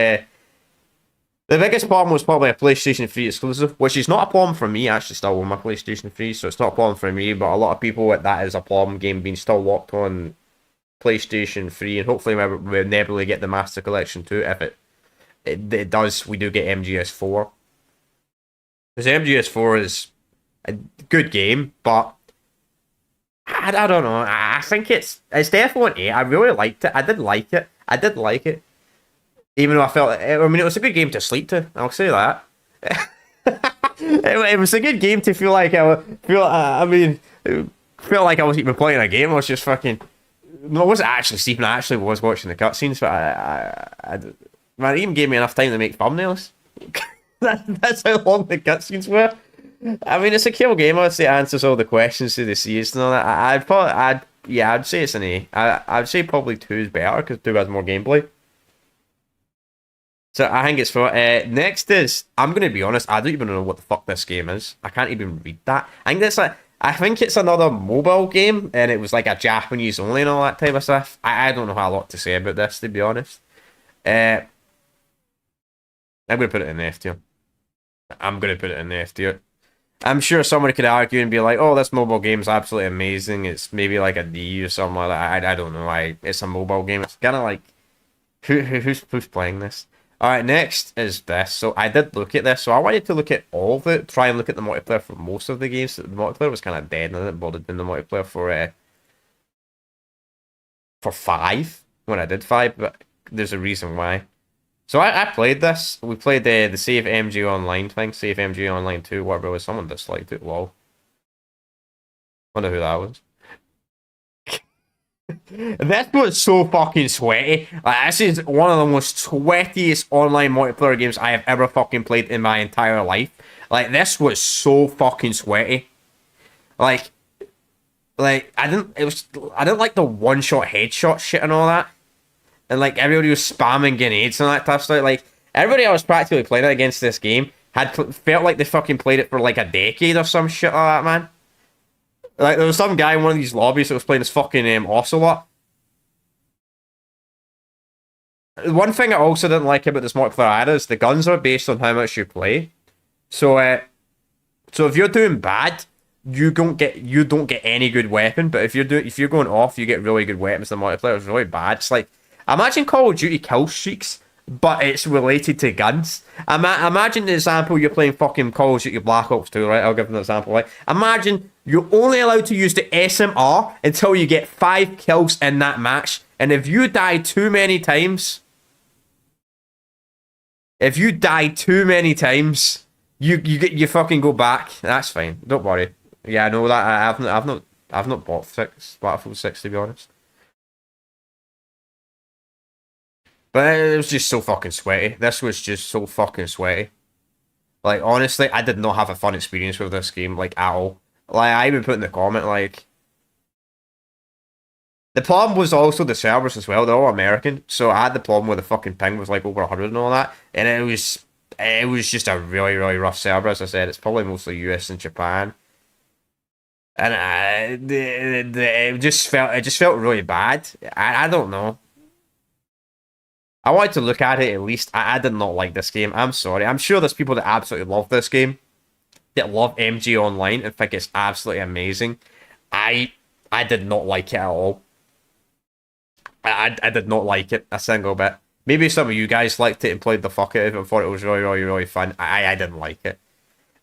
The biggest problem was probably a PlayStation 3 exclusive, which is not a problem for me. I actually still own my PlayStation 3, so it's not a problem for me, but a lot of people, that is a problem, game being still locked on PlayStation 3, and hopefully we'll inevitably get the Master Collection too. If it does, we do get MGS4. Because MGS4 is a good game, but I don't know. I think it's definitely an 8. I really liked it. I did like it. I did like it. Even though I mean, it was a good game to sleep to. I'll say that. It was a good game to feel like feel like I wasn't even playing a game. I was just fucking. No, I wasn't actually sleeping. I actually was watching the cutscenes, but man, it even gave me enough time to make thumbnails. That's how long the cutscenes were. I mean, it's a kill game. I'd say it answers all the questions to the series and all that. I'd say it's an A. I'd say probably 2 is better because 2 has more gameplay. So I think it's for next is, I'm gonna be honest, I don't even know what the fuck this game is. I can't even read that. I think it's another mobile game, and it was like a Japanese only and all that type of stuff. I don't know how a lot to say about this, to be honest. I'm gonna put it in the F tier. I'm gonna put it in the F tier. I'm sure someone could argue and be like, "Oh, this mobile game's absolutely amazing. It's maybe like a D or something like that." I don't know. It's a mobile game. It's kind of like who's playing this? All right, next is this. So I did look at this. So I wanted to look at all of it, try and look at the multiplayer for most of the games. The multiplayer was kind of dead, and I didn't bother doing the multiplayer for 5 when I did 5. But there's a reason why. So I played this. We played the Save MG Online thing, Save MG Online 2, whatever it was. Someone disliked it. Lol. Wonder who that was. This was so fucking sweaty. Like, this is one of the most sweatiest online multiplayer games I have ever fucking played in my entire life. Like, this was so fucking sweaty. Like I didn't like the one-shot headshot shit and all that. And like everybody was spamming grenades and all that type of stuff. Like everybody I was practically playing against this game felt like they fucking played it for like a decade or some shit like that, man. Like, there was some guy in one of these lobbies that was playing this fucking Ocelot. One thing I also didn't like about this multiplayer either is the guns are based on how much you play. So if you're doing bad, you don't get any good weapon. But if you're going off, you get really good weapons. The multiplayer is really bad. It's like, imagine Call of Duty kill streaks, but it's related to guns. Imagine the example, you're playing fucking Call of Duty Black Ops 2, right? I'll give an example, right? Imagine you're only allowed to use the SMR until you get 5 kills in that match. And if you die too many times, you fucking go back. That's fine. Don't worry. Yeah, I know that. I've not bought Battlefield 6, to be honest. But it was just so fucking sweaty. This was just so fucking sweaty. Like, honestly, I did not have a fun experience with this game, like, at all. Like, I even put in the comment, like, The problem was also the servers as well. They're all American, so I had the problem where the fucking ping was like over 100 and all that, and it was just a really really rough server. As I said, it's probably mostly US and Japan, and it just felt really bad. I don't know. I wanted to look at it at least. I did not like this game. I'm sorry. I'm sure there's people that absolutely love this game, that love MG Online and think it's absolutely amazing. I I did not like it at all. I did not like it a single bit. Maybe some of you guys liked it and played the fuck out of it and thought it was really, really, really fun. I didn't like it.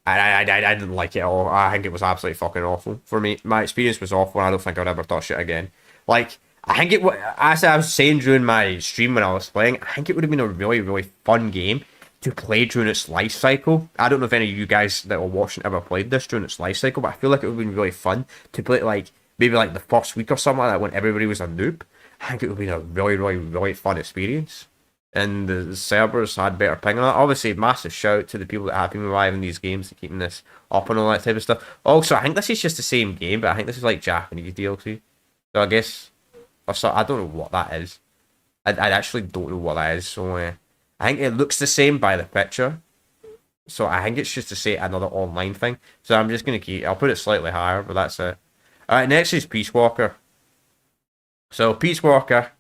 I didn't like it at all. I think it was absolutely fucking awful for me. My experience was awful, and I don't think I would ever touch it again. Like, I think as I was saying during my stream when I was playing, I think it would have been a really, really fun game to play during its life cycle. I don't know if any of you guys that were watching ever played this during its life cycle, but I feel like it would have been really fun to play it like maybe like the first week or something like that when everybody was a noob. I think it would have been a really, really, really fun experience. And the servers had better ping on it. Obviously, massive shout out to the people that have been reviving these games and keeping this up and all that type of stuff. Also, I think this is just the same game, but I think this is like Japanese DLC. So I guess, I don't know what that is. I actually don't know what that is. So I think it looks the same by the picture. So I think it's just to say another online thing. So I'm just going to I'll put it slightly higher, but that's it. Alright, next is Peace Walker. So Peace Walker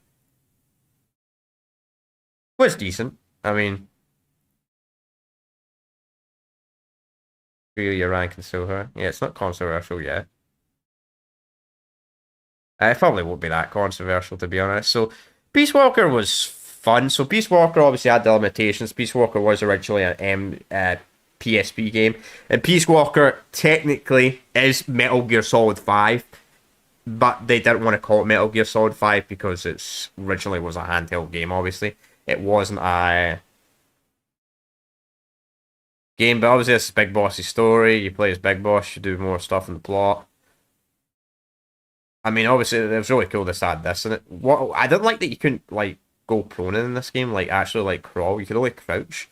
was decent. I mean, feel your rank and so high. Yeah, it's not controversial yet. It probably won't be that controversial, to be honest. So Peace Walker was fun. So Peace Walker obviously had the limitations. Peace Walker was originally an PSP game, and Peace Walker technically is Metal Gear Solid 5, but they didn't want to call it Metal Gear Solid 5 because it's originally was a handheld game. Obviously, it wasn't a game, but obviously it's Big Boss's story. You play as Big Boss, you do more stuff in the plot. I mean, obviously it was really cool to add this in it. What I didn't like that you couldn't like go prone in this game, like actually like crawl. You could only crouch.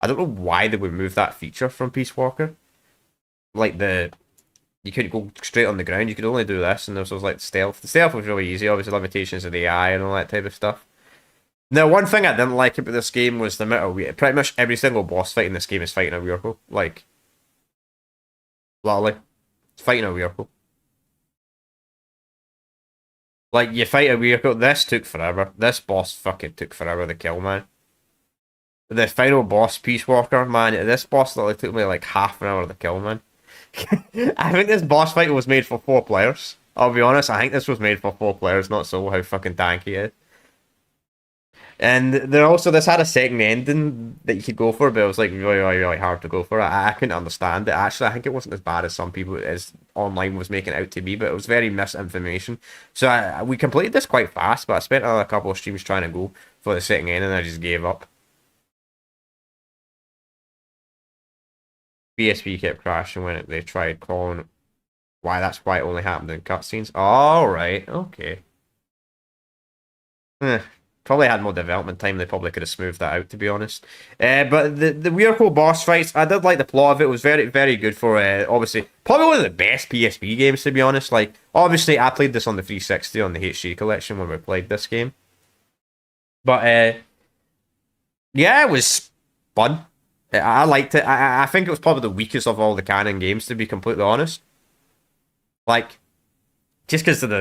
I don't know why they would remove that feature from Peace Walker. Like you couldn't go straight on the ground. You could only do this, and there was like stealth. The stealth was really easy. Obviously, limitations of the AI and all that type of stuff. Now, one thing I didn't like about this game was the metal. Pretty much every single boss fight in this game is fighting a vehicle. Like, literally, it's fighting a vehicle. Like, you fight a vehicle. This took forever. This boss fucking took forever to kill, man. The final boss, Peace Walker, man. This boss literally took me like half an hour to kill, man. I think this boss fight was made for 4 players. I'll be honest, I think this was made for 4 players, not so how fucking tanky it is. And this had a second ending that you could go for, but it was like really, really, really hard to go for. I couldn't understand it. Actually, I think it wasn't as bad as some people as online was making it out to be, but it was very misinformation. So we completed this quite fast, but I spent another couple of streams trying to go for the second ending, and I just gave up. PSP kept crashing when they tried calling. That's why it only happened in cutscenes. Alright, okay. Probably had more development time. They probably could have smoothed that out, to be honest. But the weird cool boss fights, I did like the plot of it. It was very, very good for, obviously, probably one of the best PSP games, to be honest. Like, obviously, I played this on the 360 on the HD collection when we played this game. But, yeah, it was fun. I liked it. I think it was probably the weakest of all the canon games, to be completely honest. Like, just because of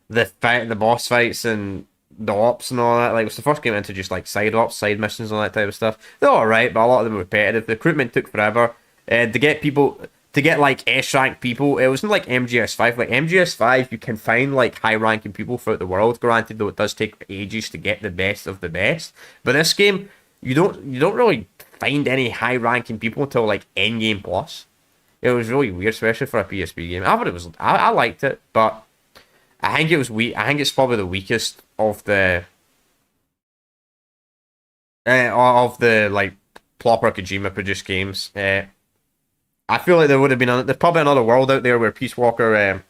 the boss fights and the ops and all that. Like, it was the first game to introduce like side ops, side missions, and all that type of stuff. They're alright, but a lot of them were repetitive. The recruitment took forever. To get like S rank people, it wasn't like MGS5. Like MGS5, you can find like high ranking people throughout the world. Granted, though, it does take ages to get the best of the best. But this game, you don't really find any high ranking people until like Endgame Plus. It was really weird, especially for a PSP game. I thought it was. I liked it, but I think it was weak. I think it's probably the weakest of the like proper Kojima produced games. I feel like there would have been there's probably another world out there where Peace Walker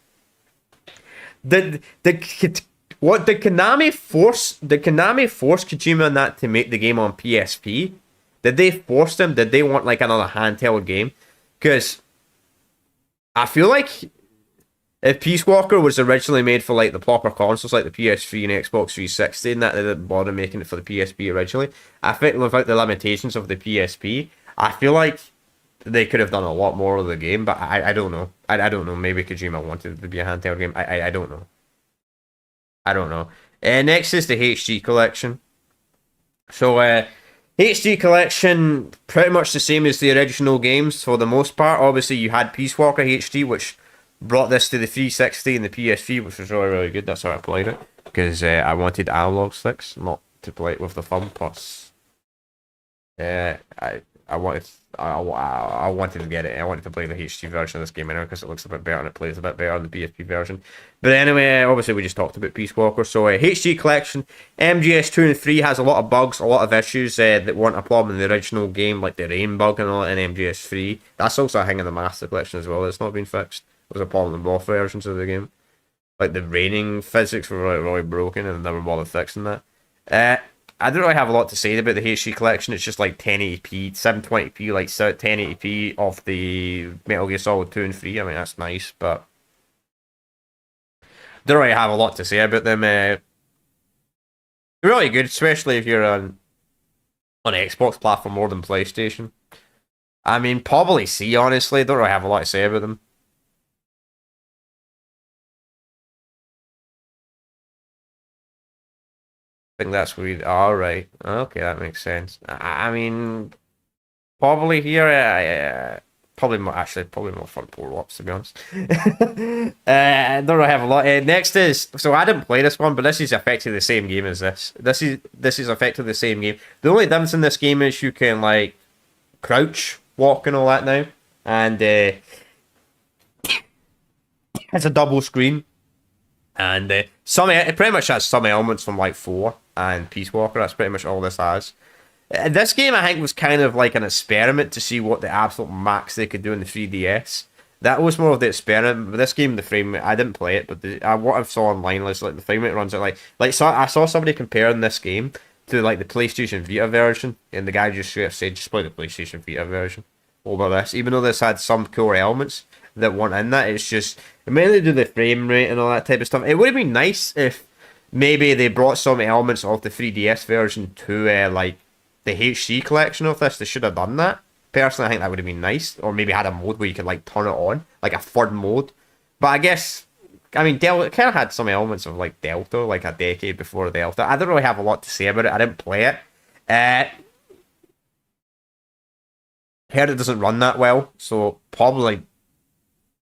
what the Konami forced Kojima and that to make the game on PSP. Did they force them? Did they want like another handheld game? Because I feel like If Peace Walker was originally made for like the proper consoles like the PS3 and Xbox 360 and that they didn't bother making it for the PSP originally, I think without the limitations of the PSP, I feel like they could have done a lot more of the game, but I don't know. I don't know. Maybe Kojima wanted it to be a handheld game. I don't know. I don't know. Next is the HD collection. So HD collection pretty much the same as the original games for the most part. Obviously, you had Peace Walker HD, which brought this to the 360 and the PSP, which was really really good. That's how I played it because I wanted analog sticks, not to play it with the thumb. Plus, I wanted I wanted to get it. I wanted to play the HD version of this game anyway because it looks a bit better and it plays a bit better on the PSP version. But anyway, obviously we just talked about Peace Walker. So HD collection, MGS 2 and 3 has a lot of bugs, a lot of issues that weren't a problem in the original game, like the rain bug and all that in MGS 3. That's also a thing in the Master Collection as well. It's not been fixed. It was a problem in both versions of the game. Like the raining physics were really, really broken and they never bothered fixing that. I don't really have a lot to say about the HD collection. It's just like 1080p, 720p, like 1080p of the Metal Gear Solid 2 and 3. I mean, that's nice, but don't really have a lot to say about them. Really good, especially if you're on an Xbox platform more than PlayStation. I mean, probably C, honestly. Don't really have a lot to say about them. I think that's weird. All right. Okay, that makes sense. I mean, probably here, probably more, actually, probably more fun power ups to be honest. I don't really have a lot. Next is, so I didn't play this one, but this is effectively the same game as this. This is effectively the same game. The only difference in this game is you can like crouch, walk, and all that now, and it's a double screen. And it pretty much has some elements from like 4 and Peace Walker. That's pretty much all this has. This game, I think, was kind of like an experiment to see what the absolute max they could do in the 3DS. That was more of the experiment. But this game, the frame rate, I didn't play it, but what I saw online was like the frame rate runs at so I saw somebody comparing this game to like the PlayStation Vita version, and the guy just straight up said, just play the PlayStation Vita version over this. Even though this had some core elements that weren't in that, it's just mainly do the frame rate and all that type of stuff. It would have been nice if maybe they brought some elements of the 3DS version to like the HD collection of this. They should have done that. Personally, I think that would have been nice. Or maybe had a mode where you could like turn it on, like a third mode. But I guess, I mean, Delta kind of had some elements of like Delta, like a decade before Delta. I don't really have a lot to say about it. I didn't play it. Heard it doesn't run that well, so probably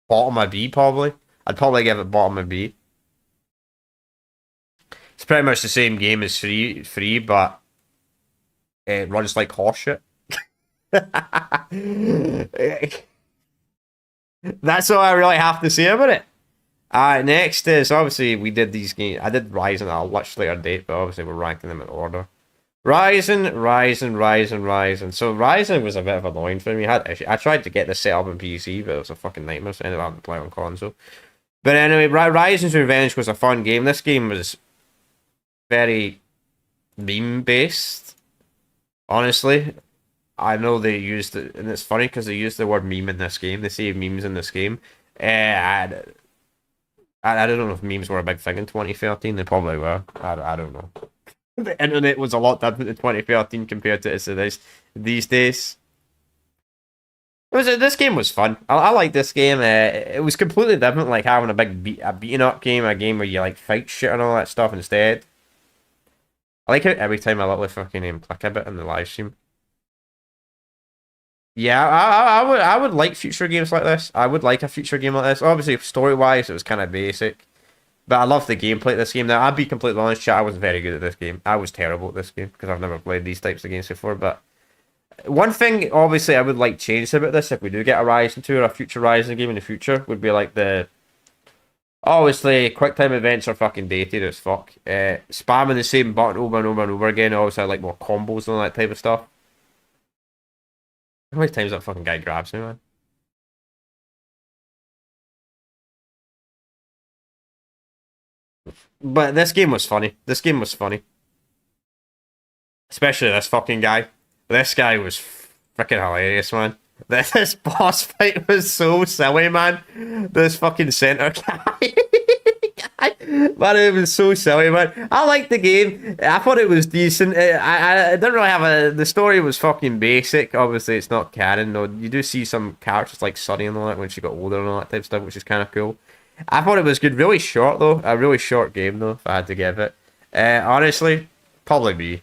bottom of B, probably. I'd probably give it bottom of B. It's pretty much the same game as free, but it runs like horseshit. That's all I really have to say about it. Next is, obviously, we did these games. I did Ryzen at a much later date, but obviously we're ranking them in order. Ryzen. So Ryzen was a bit of annoying for me. I tried to get this set up on PC, but it was a fucking nightmare, so I ended up having to play on console. But anyway, Ryzen's Revenge was a fun game. This game was very meme-based, honestly. I know they used it, and it's funny because they used the word meme in this game. They say memes in this game. I don't know if memes were a big thing in 2013. They probably were. I don't know. The internet was a lot different in 2013 compared to these days. This game was fun. I like this game. It was completely different, like having a beaten up game, a game where you like fight shit and all that stuff instead. I like it every time I let the fucking name click a bit in the live stream. Yeah, I would like future games like this. I would like a future game like this. Obviously, story wise, it was kind of basic. But I love the gameplay of this game. Now, I'll be completely honest, chat, I wasn't very good at this game. I was terrible at this game because I've never played these types of games before. But one thing, obviously, I would like changed about this if we do get a Ryzen 2 or a future Ryzen game in the future would be like the... Obviously, quick time events are fucking dated as fuck. Spamming the same button over and over and over again. Obviously, I like more combos and all that type of stuff. How many times that fucking guy grabs me, man? But this game was funny. This game was funny. Especially this fucking guy. This guy was freaking hilarious, man. This boss fight was so silly, man. This fucking center guy. Man, it was so silly, man. I liked the game. I thought it was decent. I didn't really have a. The story was fucking basic. Obviously, it's not canon. Though you do see some characters like Sunny and all that when she got older and all that type of stuff, which is kind of cool. I thought it was good. Really short though. A really short game though. If I had to give it, honestly, probably B.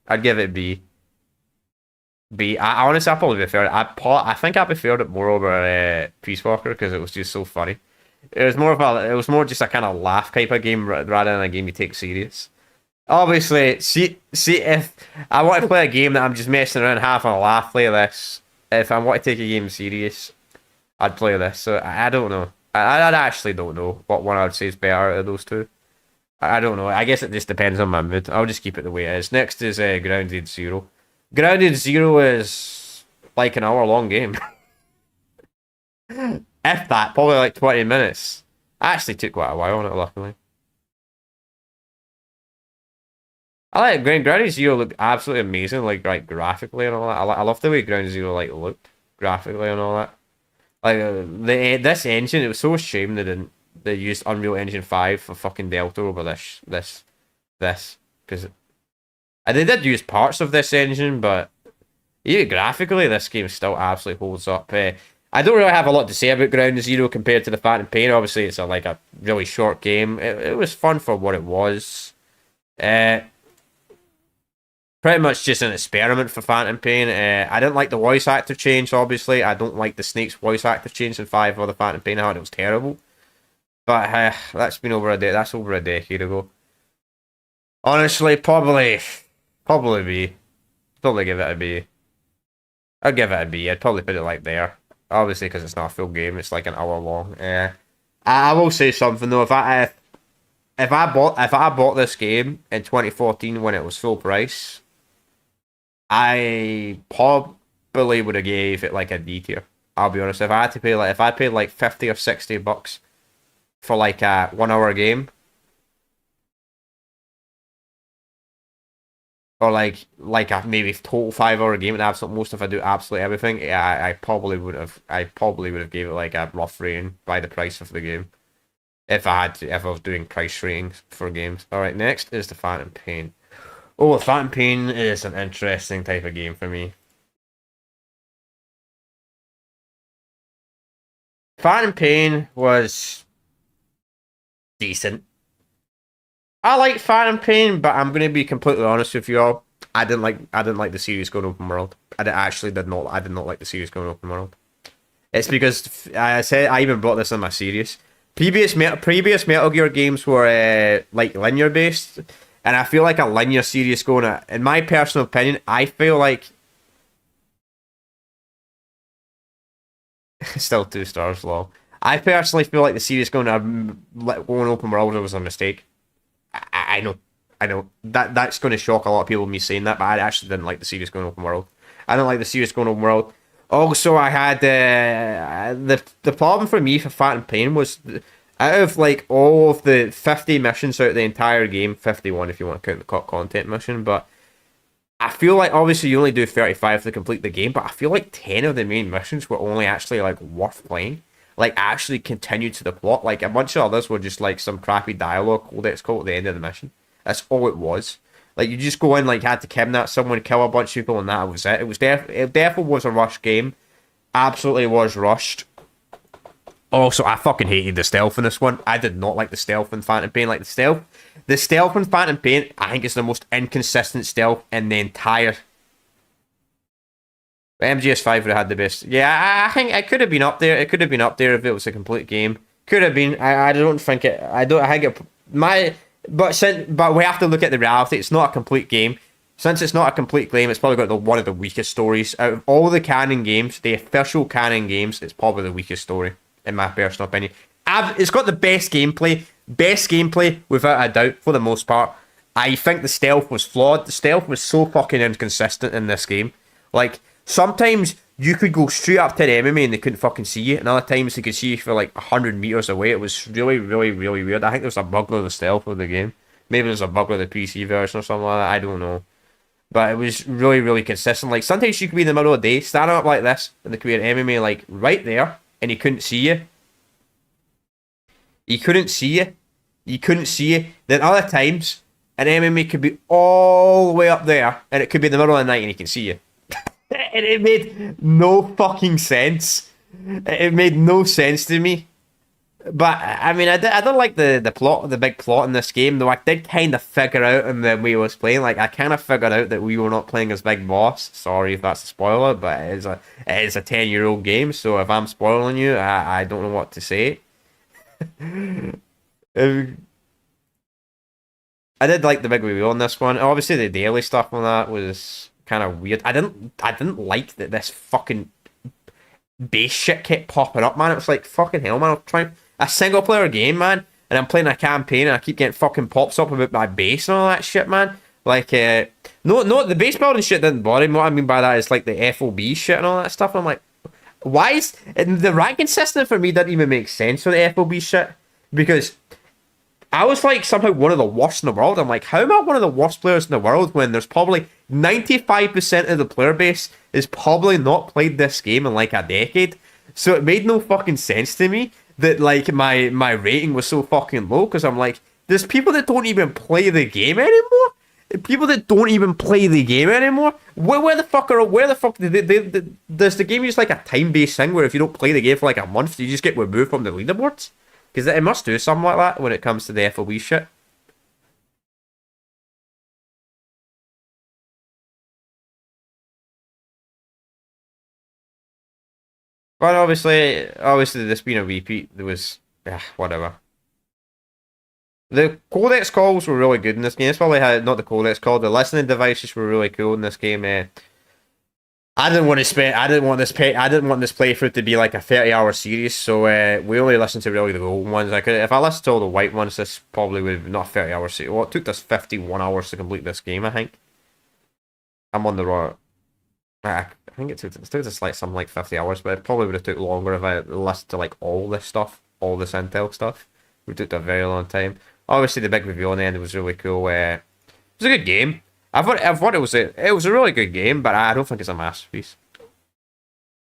I'd give it B. B. I honestly, I probably preferred it. I think I preferred it more over Peace Walker because it was just so funny. It was more of a. It was more just a kind of laugh type of game rather than a game you take serious. Obviously, see if I want to play a game that I'm just messing around having a laugh, play this. If I want to take a game serious, I'd play this. So I don't know. I actually don't know what one I'd say is better out of those two. I don't know. I guess it just depends on my mood. I'll just keep it the way it is. Next is Grounded Zero. Grounded Zero is like an hour long game. If that, probably like 20 minutes. I actually took quite a while on it, luckily. I like Grounded Zero looked absolutely amazing, like graphically and all that. I love the way Ground Zero like looked graphically and all that. Like this engine, it was so a shame they used Unreal Engine 5 for fucking Delta over this because they did use parts of this engine, but even graphically, this game still absolutely holds up. I don't really have a lot to say about Ground Zero compared to the Phantom Pain. Obviously, it's like a really short game. It was fun for what it was. Pretty much just an experiment for Phantom Pain. I didn't like the voice actor change, obviously. I don't like the Snake's voice actor change in 5 or the Phantom Pain. I thought it was terrible. But that's been over a day. That's over a decade ago. Honestly, probably B. Probably give it a B. I'd give it a B. I'd probably put it like there. Obviously, because it's not a full game. It's like an hour long. I will say something though. If I bought this game in 2014 when it was full price, I probably would have gave it like a D tier. I'll be honest. If I had to pay if I paid like 50 or $60 for like a 1 hour game, or like a maybe total 5 hour game at absolute most if I do absolutely everything, yeah, I probably would have gave it like a rough rating by the price of the game. If I was doing price ratings for games. Alright, next is the Phantom Pain. Oh, the Phantom Pain is an interesting type of game for me. Phantom Pain was decent. I like Phantom Pain, but I'm gonna be completely honest with you all. I didn't like the series going open world. I did not like the series going open world. It's because I even brought this in my series. Previous Metal Gear games were like linear based, and I feel like a linear series going. In my personal opinion, I feel like still 2 stars low. I personally feel like the series going open world was a mistake. I know, that's going to shock a lot of people me saying that, but I actually didn't like the series going open world. I didn't like the series going open world. Also, I had the problem for me for Phantom Pain was out of like all of the 50 missions out of the entire game, 51 if you want to count the content mission, but I feel like obviously you only do 35 to complete the game, but I feel like 10 of the main missions were only actually like worth playing. Like actually continued to the plot. Like a bunch of others were just like some crappy dialogue let's call it the end of the mission. That's all it was. Like you just go in like had to kidnap someone, kill a bunch of people, and that was it. It definitely was a rushed game. Absolutely was rushed. Also, I fucking hated the stealth in this one. I did not like the stealth in Phantom Pain. Like the stealth in Phantom Pain, I think it's the most inconsistent stealth in the entire. MGS5 would have had the best. Yeah, I think it could have been up there. It could have been up there if it was a complete game. Could have been. I don't think it. I don't. I think it. But we have to look at the reality. It's not a complete game. Since it's not a complete game, it's probably got one of the weakest stories out of all the canon games. The official canon games, it's probably the weakest story in my personal opinion. It's got the best gameplay without a doubt for the most part. I think the stealth was flawed. The stealth was so fucking inconsistent in this game. Like sometimes you could go straight up to the enemy and they couldn't fucking see you, and other times they could see you for like 100 meters away. It was really, really, really weird. I think there's a bug with the stealth of the game. Maybe there's a bug with the PC version or something like that. I don't know. But it was really, really consistent. Like sometimes you could be in the middle of the day, standing up like this, and there could be an MMA like right there, and he couldn't see you. He couldn't see you. You couldn't see you. Then other times, an MMA could be all the way up there, and it could be in the middle of the night, and he can see you. And it made no fucking sense. It made no sense to me. But I mean, I don't like the plot, the big plot in this game. Though I did kind of figure out in the way I was playing, like I kind of figured out that we were not playing as Big Boss. Sorry if that's a spoiler, but it is a 10-year-old game. So if I'm spoiling you, I don't know what to say. Um, I did like the big reveal on this one. Obviously, the daily stuff on that was kind of weird. I didn't like that this fucking base shit kept popping up, man. It was like fucking hell, man. I'm trying a single player game, man, and I'm playing a campaign, and I keep getting fucking pops up about my base and all that shit, man. Like, no, the base building shit didn't bother me. What I mean by that is like the FOB shit and all that stuff. I'm like, why is and the ranking system for me doesn't even make sense for the FOB shit because I was like somehow one of the worst in the world. I'm like, how am I one of the worst players in the world when there's probably 95% of the player base is probably not played this game in like a decade? So it made no fucking sense to me that like my rating was so fucking low because I'm like, there's people that don't even play the game anymore. People that don't even play the game anymore. Where the fuck does the game use like a time-based thing where if you don't play the game for like a month, you just get removed from the leaderboards? Because it must do something like that when it comes to the FOB shit. But obviously, this being a repeat, there was whatever. The codex calls were really good in this game. It's probably how not the codex call. The listening devices were really cool in this game. I didn't want to spend. I didn't want this playthrough to be like a 30-hour series. So we only listened to really the golden ones. I could, if I listened to all the white ones, this probably would have been not a 30-hour series. Well, it took us 51 hours to complete this game. I think. I'm on the raw. I think it took us like something like 50 hours, but it probably would have took longer if I listened to like all this stuff, all this intel stuff. It took a very long time. Obviously, the big reveal on the end was really cool. It was a good game. I thought it was a really good game, but I don't think it's a masterpiece.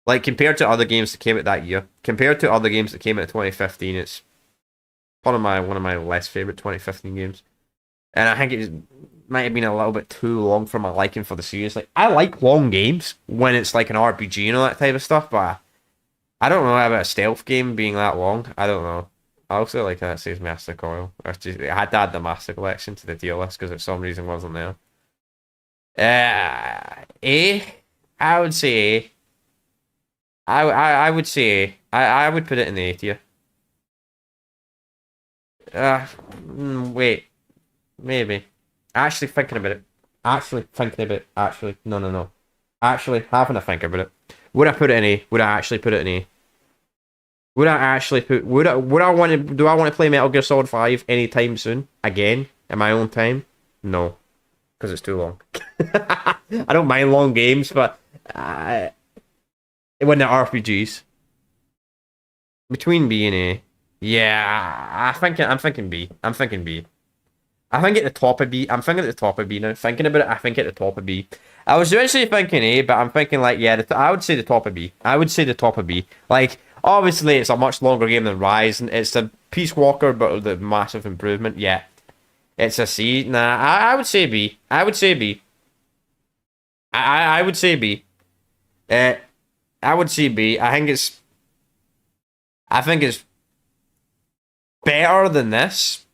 Like compared to other games that came out that year, compared to other games that came out in 2015, it's one of my less favorite 2015 games. And I think it might have been a little bit too long for my liking for the series. Like I like long games when it's like an RPG and all that type of stuff, but I don't know about a stealth game being that long. I don't know. I also like that it says Master Coil. I had to add the Master Collection to the tier list because for some reason it wasn't there. A. I would say A. I would say A. I would put it in the A tier. Wait. Maybe. Actually thinking about it. Actually, no, no, no. Actually, having a think about it. Would I put it in A? Would I actually put it in A? Would I actually put? Would I want to? Do I want to play Metal Gear Solid 5 anytime soon? Again, in my own time? No, because it's too long. I don't mind long games, but when they're RPGs, between B and A, yeah, I'm thinking B. I'm thinking B. I think at the top of B. I'm thinking at the top of B now. Thinking about it, I think at the top of B. I was originally thinking A, but I'm thinking like, yeah, I would say the top of B. I would say the top of B. Like, obviously, it's a much longer game than Rise, and it's a Peace Walker, but the massive improvement. Yeah, it's a C. Nah, I would say B. I would say B. I would say B. I would say B. I think it's better than this.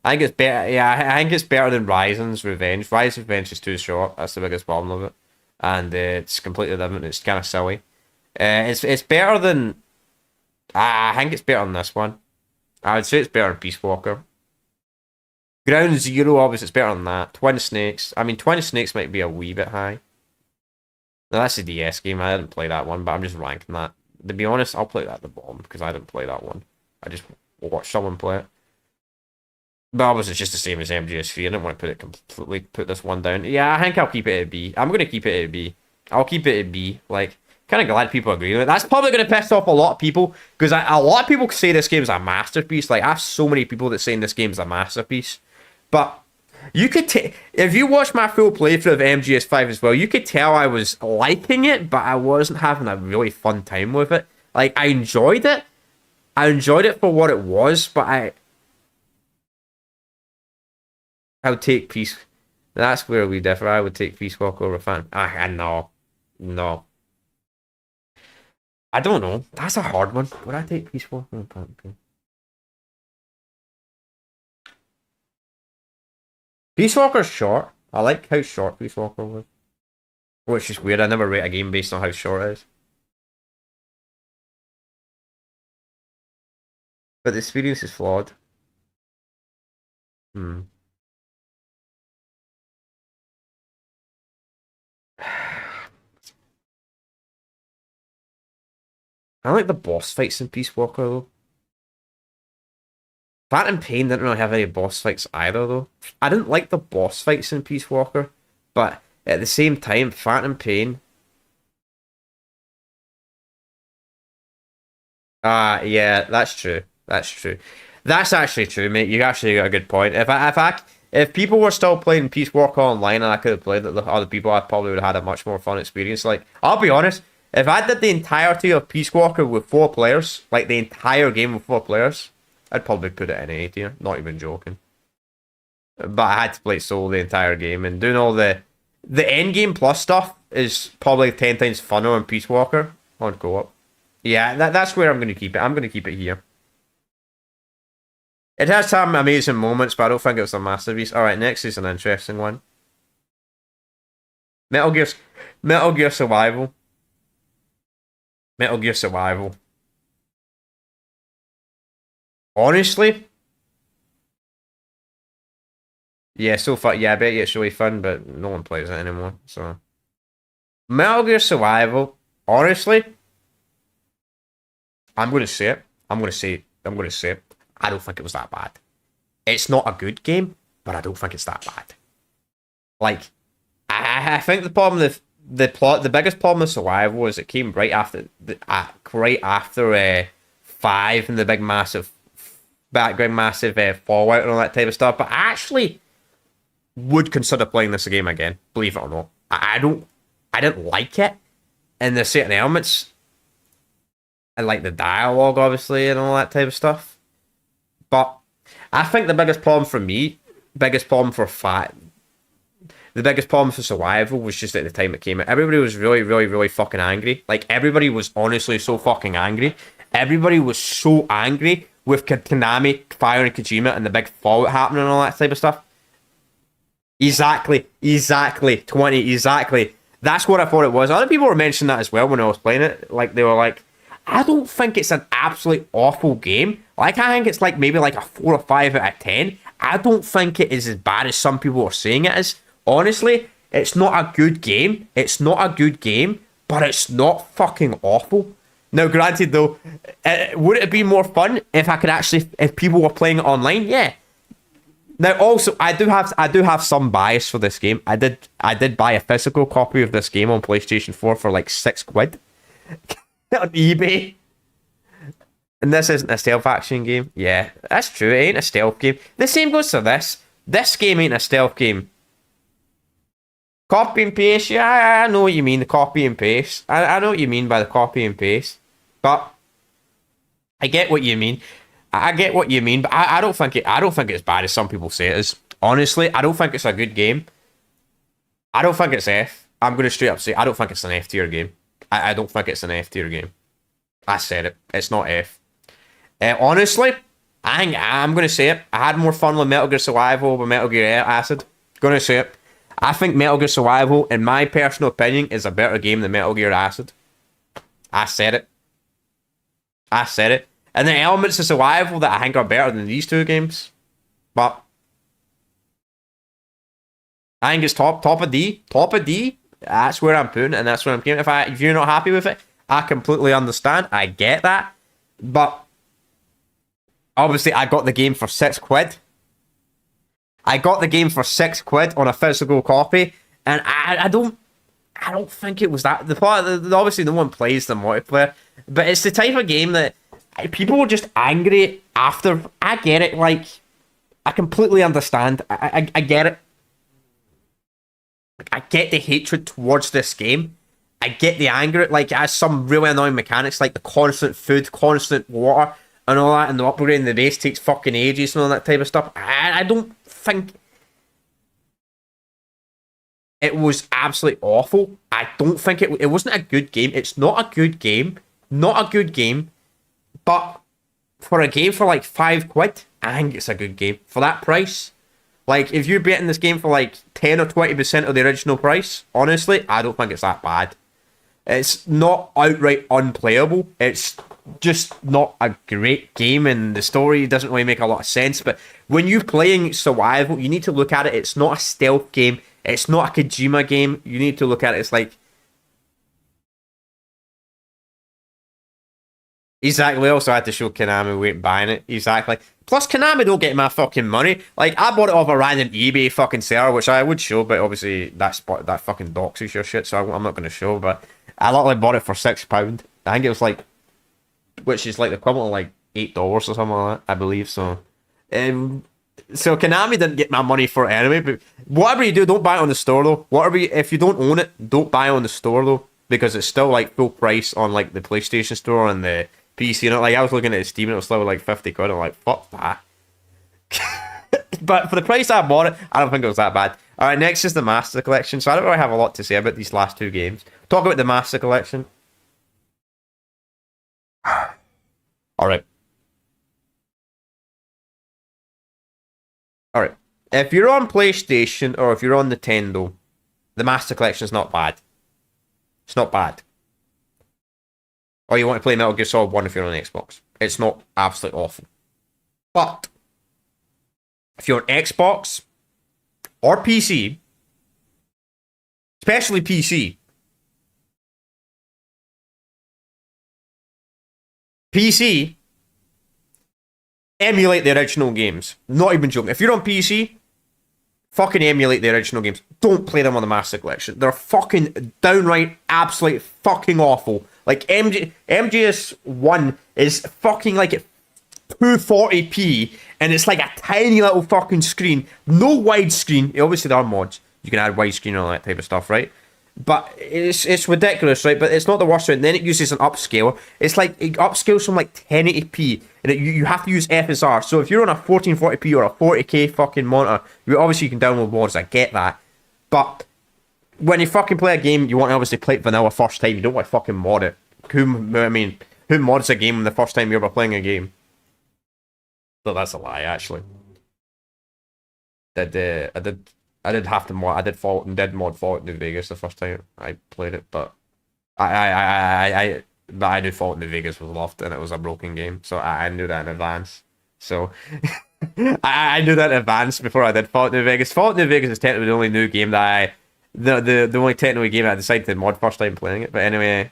I think it's better. Yeah, I think it's better than Risen's Revenge. Risen's Revenge is too short. That's the biggest problem of it, and it's completely different. It's kind of silly. It's better than. I think it's better than this one. I would say it's better than Peace Walker. Ground Zero, obviously, it's better than that. Twin Snakes. I mean, Twin Snakes might be a wee bit high. Now, that's a DS game. I didn't play that one, but I'm just ranking that. To be honest, I'll play that at the bottom because I didn't play that one. I just watched someone play it. But obviously, it's just the same as MGS3. I didn't want to put this one down. Yeah, I think I'll keep it at B. I'm going to keep it at B. I'll keep it at B. Like, kind of glad people agree with it. That's probably going to piss off a lot of people because a lot of people say this game is a masterpiece. Like, I have so many people that saying this game is a masterpiece. But You could if you watch my full playthrough of MGS5 as well, you could tell I was liking it, but I wasn't having a really fun time with it. Like I enjoyed it. I enjoyed it for what it was, but I would take Peace. That's where we differ. I would take Peace Walker over Fan. No. No. I don't know. That's a hard one. Would I take Peace Walker over Fan? Peace Walker's short. I like how short Peace Walker was. Which is weird. I never rate a game based on how short it is. But the experience is flawed. Hmm. I like the boss fights in Peace Walker though. Phantom Pain didn't really have any boss fights either though. I didn't like the boss fights in Peace Walker, but at the same time, Phantom Pain. Yeah, that's true. That's true. That's actually true, mate. You actually got a good point. If people were still playing Peace Walker online and I could have played it with other people, I probably would have had a much more fun experience. Like, I'll be honest, if I did the entirety of Peace Walker with 4 players, like the entire game with 4 players, I'd probably put it in A tier. Not even joking. But I had to play solo the entire game, and doing all the end game plus stuff is probably 10 times funner on Peace Walker on co-op. Yeah, that's where I'm going to keep it. I'm going to keep it here. It has some amazing moments, but I don't think it's a masterpiece. Alright, next is an interesting one. Metal Gear Survival. Metal Gear Survival. Honestly, yeah, so far, yeah, I bet you it's really fun, but no one plays it anymore, so. Metal Gear Survival, honestly, I'm going to say it. I'm going to say it. I don't think it was that bad. It's not a good game, but I don't think it's that bad. Like, I think the problem with the biggest problem with Survival is it came right after right after 5 and the big massive Fallout and all that type of stuff. But I actually would consider playing this game again, believe it or not. I didn't like it, and there's certain elements. I like the dialogue, obviously, and all that type of stuff. But I think the biggest problem for me, the biggest problem for Survival was just at the time it came out. Everybody was really, really, really fucking angry. Like, everybody was honestly so fucking angry. Everybody was so angry with Konami firing Kojima and the big fallout happening and all that type of stuff. Exactly. That's what I thought it was. Other people were mentioning that as well when I was playing it. Like, they were like, I don't think it's an absolutely awful game. Like, I think it's like maybe like a 4 or 5 out of 10. I don't think it is as bad as some people are saying it is. Honestly, it's not a good game. It's not a good game, but it's not fucking awful. Now, granted though, would it be more fun if if people were playing it online? Yeah. Now, also, I do have some bias for this game. I did buy a physical copy of this game on PlayStation 4 for like £6 on eBay. And this isn't a stealth action game. Yeah, that's true. It ain't a stealth game. The same goes to this. This game ain't a stealth game. Copy and paste. Yeah, I know what you mean. The copy and paste. I know what you mean by the copy and paste. But I get what you mean. I get what you mean, but I don't think it's as bad as some people say it is. Honestly, I don't think it's a good game. I don't think it's F. I'm going to straight up say I don't think it's an F tier game. I don't think it's an F tier game. I said it. It's not F. Honestly, I'm going to say it. I had more fun with Metal Gear Survival over Metal Gear Acid. Going to say it. I think Metal Gear Survival, in my personal opinion, is a better game than Metal Gear Acid. I said it. And the elements of Survival that I think are better than these two games. But I think it's top of D. Top of D. That's where I'm putting it, and that's where I'm putting it. If you're not happy with it, I completely understand. I get that. But obviously, I got the game for £6. I got the game for £6 on a physical copy, and I don't think it was that. Obviously, no one plays the multiplayer, but it's the type of game that people were just angry after. I get it. Like, I completely understand. I get it. I get the hatred towards this game. I get the anger. Like, it has some really annoying mechanics, like the constant food, constant water, and all that, and the upgrading the base takes fucking ages and all that type of stuff. I don't think it was absolutely awful. I don't think it wasn't a good game. It's not a good game. Not a good game. But for a game for like £5, I think it's a good game. For that price, like, if you're betting this game for like 10 or 20% of the original price, honestly, I don't think it's that bad. It's not outright unplayable. It's just not a great game, and the story doesn't really make a lot of sense. But when you're playing survival, you need to look at it. It's not a stealth game. It's not a Kojima game. You need to look at it. It's like... Exactly. Also, I had to show Konami we ain't buying it. Exactly. Plus, Konami don't get my fucking money. Like, I bought it off a random eBay fucking seller, which I would show, but obviously that fucking doxes your shit, so I'm not going to show. But I literally bought it for £6. I think it was like, which is like the equivalent of like $8 or something like that, I believe. So Konami didn't get my money for it anyway. But whatever you do, don't buy it on the store though. If you don't own it, don't buy it on the store though, because it's still like full price on like the PlayStation Store and the PC. You know, like I was looking at Steam and it was still like £50. I'm like, fuck that. But for the price I bought it, I don't think it was that bad. All right, next is the Master Collection. So I don't really have a lot to say about these last two games. Talk about the Master Collection. All right. All right. If you're on PlayStation or if you're on Nintendo, the Master Collection is not bad. It's not bad. Or you want to play Metal Gear Solid 1 if you're on Xbox. It's not absolutely awful. But if you're on Xbox or PC, especially PC, emulate the original games. Not even joking. If you're on PC, fucking emulate the original games. Don't play them on the Master Collection. They're fucking downright, absolutely fucking awful. Like, MGS1 is fucking like at 240p, and it's like a tiny little fucking screen. No widescreen. Obviously, there are mods. You can add widescreen and all that type of stuff, right? But it's ridiculous, right? But it's not the worst, right? And then it uses an upscale. It's like, it upscales from like 1080p, and you have to use FSR. So if you're on a 1440p or a 40k fucking monitor, obviously you can download mods, I get that. But when you fucking play a game, you want to obviously play it vanilla first time. You don't want to fucking mod it. Who mods a game the first time you're ever playing a game? So that's a lie, actually. I did have to mod. I did mod Fallout New Vegas the first time I played it, but I knew Fallout New Vegas was loved and it was a broken game, so I knew that in advance. So I knew that in advance before I did Fallout New Vegas. Fallout New Vegas is technically the only new game that the only technical game I decided to mod first time playing it. But anyway,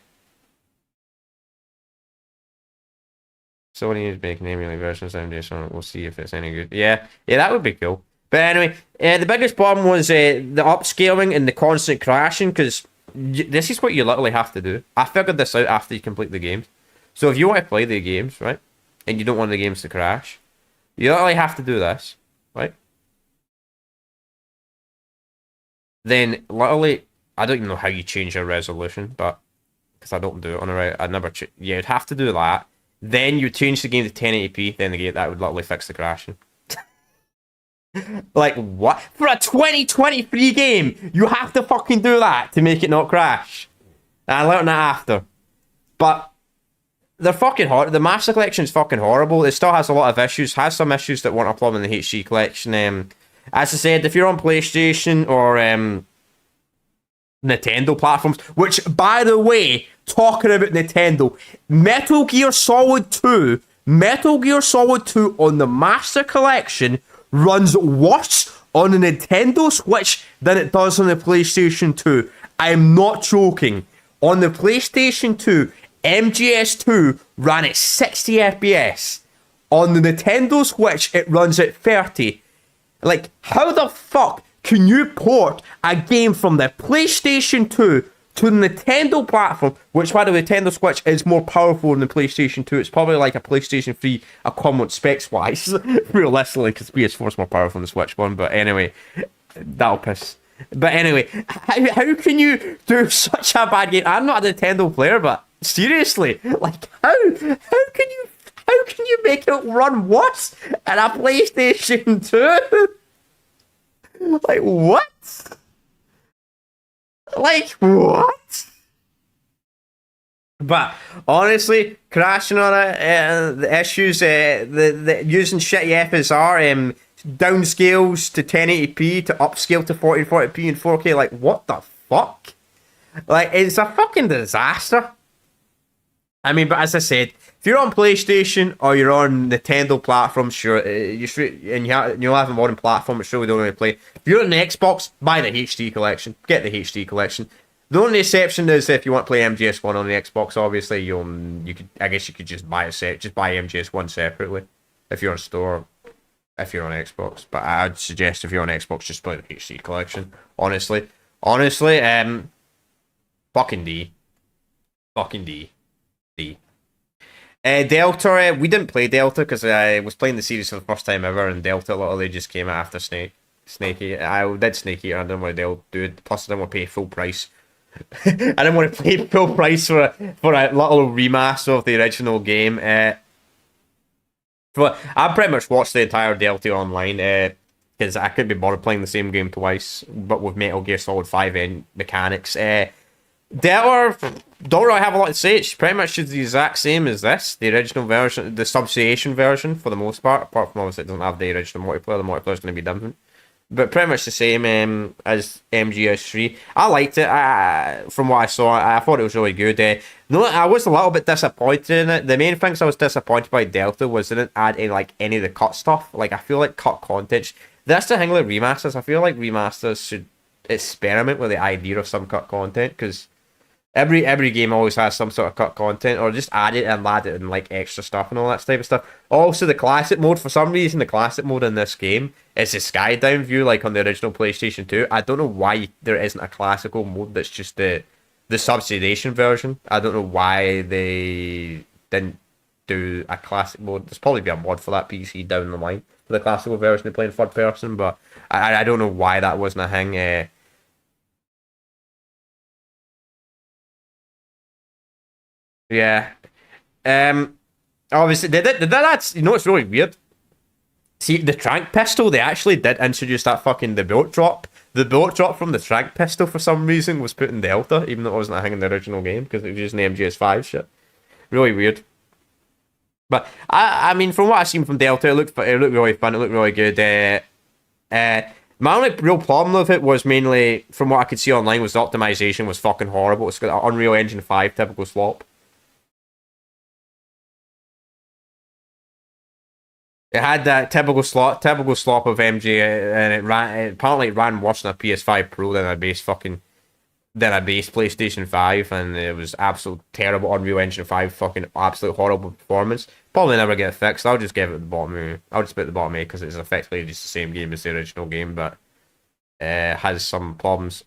Sony is making emulated versions of MGS, so we'll see if it's any good. Yeah, that would be cool. But anyway, the biggest problem was the upscaling and the constant crashing, because this is what you literally have to do. I figured this out after you complete the games. So if you want to play the games, right, and you don't want the games to crash, you literally have to do this, right? Then literally, I don't even know how you change your resolution, but because I don't do it on the right, I never. Yeah, you'd have to do that. Then you change the game to 1080p. Then the game that would literally fix the crashing. Like, what? For a 2023 game, you have to fucking do that to make it not crash. And I learned that after. But they're fucking hard. The Master Collection is fucking horrible. It still has a lot of issues. Has some issues that weren't a problem in the HD Collection. As I said, if you're on PlayStation or Nintendo platforms, which, by the way, talking about Nintendo, Metal Gear Solid 2 on the Master Collection runs worse on the Nintendo Switch than it does on the PlayStation 2. I'm not joking. On the PlayStation 2, MGS2 ran at 60 FPS. On the Nintendo Switch, it runs at 30. Like, how the fuck can you port a game from the PlayStation 2 to the Nintendo platform, which by the way, Nintendo Switch is more powerful than the PlayStation 2. It's probably like a PlayStation 3 equivalent specs-wise, realistically, because PS4 is more powerful than the Switch one. But anyway, that'll piss. But anyway, how can you do such a bad game? I'm not a Nintendo player, but seriously, like how can you make it run worse in a PlayStation 2? Like what? Like what? But honestly, crashing on it, the issues, the using shitty FSR, downscales to 1080p to upscale to 1440p and 4K. Like what the fuck? Like it's a fucking disaster. I mean, but as I said, if you're on PlayStation or you're on Nintendo platform, sure, you should, and you'll have a modern platform, but sure we don't really play. If you're on the Xbox, buy the HD collection. Get the HD collection. The only exception is if you want to play MGS1 on the Xbox, obviously I guess you could just buy MGS1 separately if you're on store, if you're on Xbox. But I'd suggest if you're on Xbox, just play the HD collection. Honestly, fucking D. Delta, we didn't play Delta because I was playing the series for the first time ever, and Delta literally just came out after Snakey. I did Snakey, and I didn't want to do it. Plus, I didn't want to pay full price. I didn't want to pay full price for a little remaster of the original game. But I pretty much watched the entire Delta online because I couldn't be bothered playing the same game twice, but with Metal Gear Solid 5 mechanics. Delta, don't really have a lot to say. It's pretty much the exact same as this, the original version, the Substation version for the most part. Apart from obviously it doesn't have the original multiplayer. The multiplayer is going to be different, but pretty much the same as MGS3. I liked it. From what I saw, I thought it was really good. No, I was a little bit disappointed in it. The main things I was disappointed by Delta was it didn't add any of the cut stuff. Like I feel like cut content. That's the thing with remasters. I feel like remasters should experiment with the idea of some cut content because every game always has some sort of cut content, or just add it and add it in like extra stuff and all that type of stuff. Also, the classic mode, for some reason, the classic mode in this game is a sky down view like on the original PlayStation 2. I don't know why there isn't a classical mode that's just the subsidization version. I don't know why they didn't do a classic mode. There's probably be a mod for that PC down the line for the classical version to play in third person, but I don't know why that wasn't a thing. Yeah. Obviously, they did that. You know, it's really weird. See, the trank pistol, they actually did introduce that the bullet drop. The bullet drop from the trank pistol, for some reason, was put in Delta, even though it wasn't a thing in the original game, because it was using the MGS5 shit. Really weird. But, I mean, from what I've seen from Delta, it looked really fun, it looked really good. My only real problem with it was mainly, from what I could see online, was the optimization was fucking horrible. It's got Unreal Engine 5, typical slop. It had that typical slop of MJ, and apparently it ran worse than a PS5 Pro than a base PlayStation 5, and it was absolute terrible Unreal Engine 5, fucking absolute horrible performance. Probably never get fixed. I'll just give it the bottom A. I'll just put it the bottom A because it's effectively just the same game as the original game, but has some problems.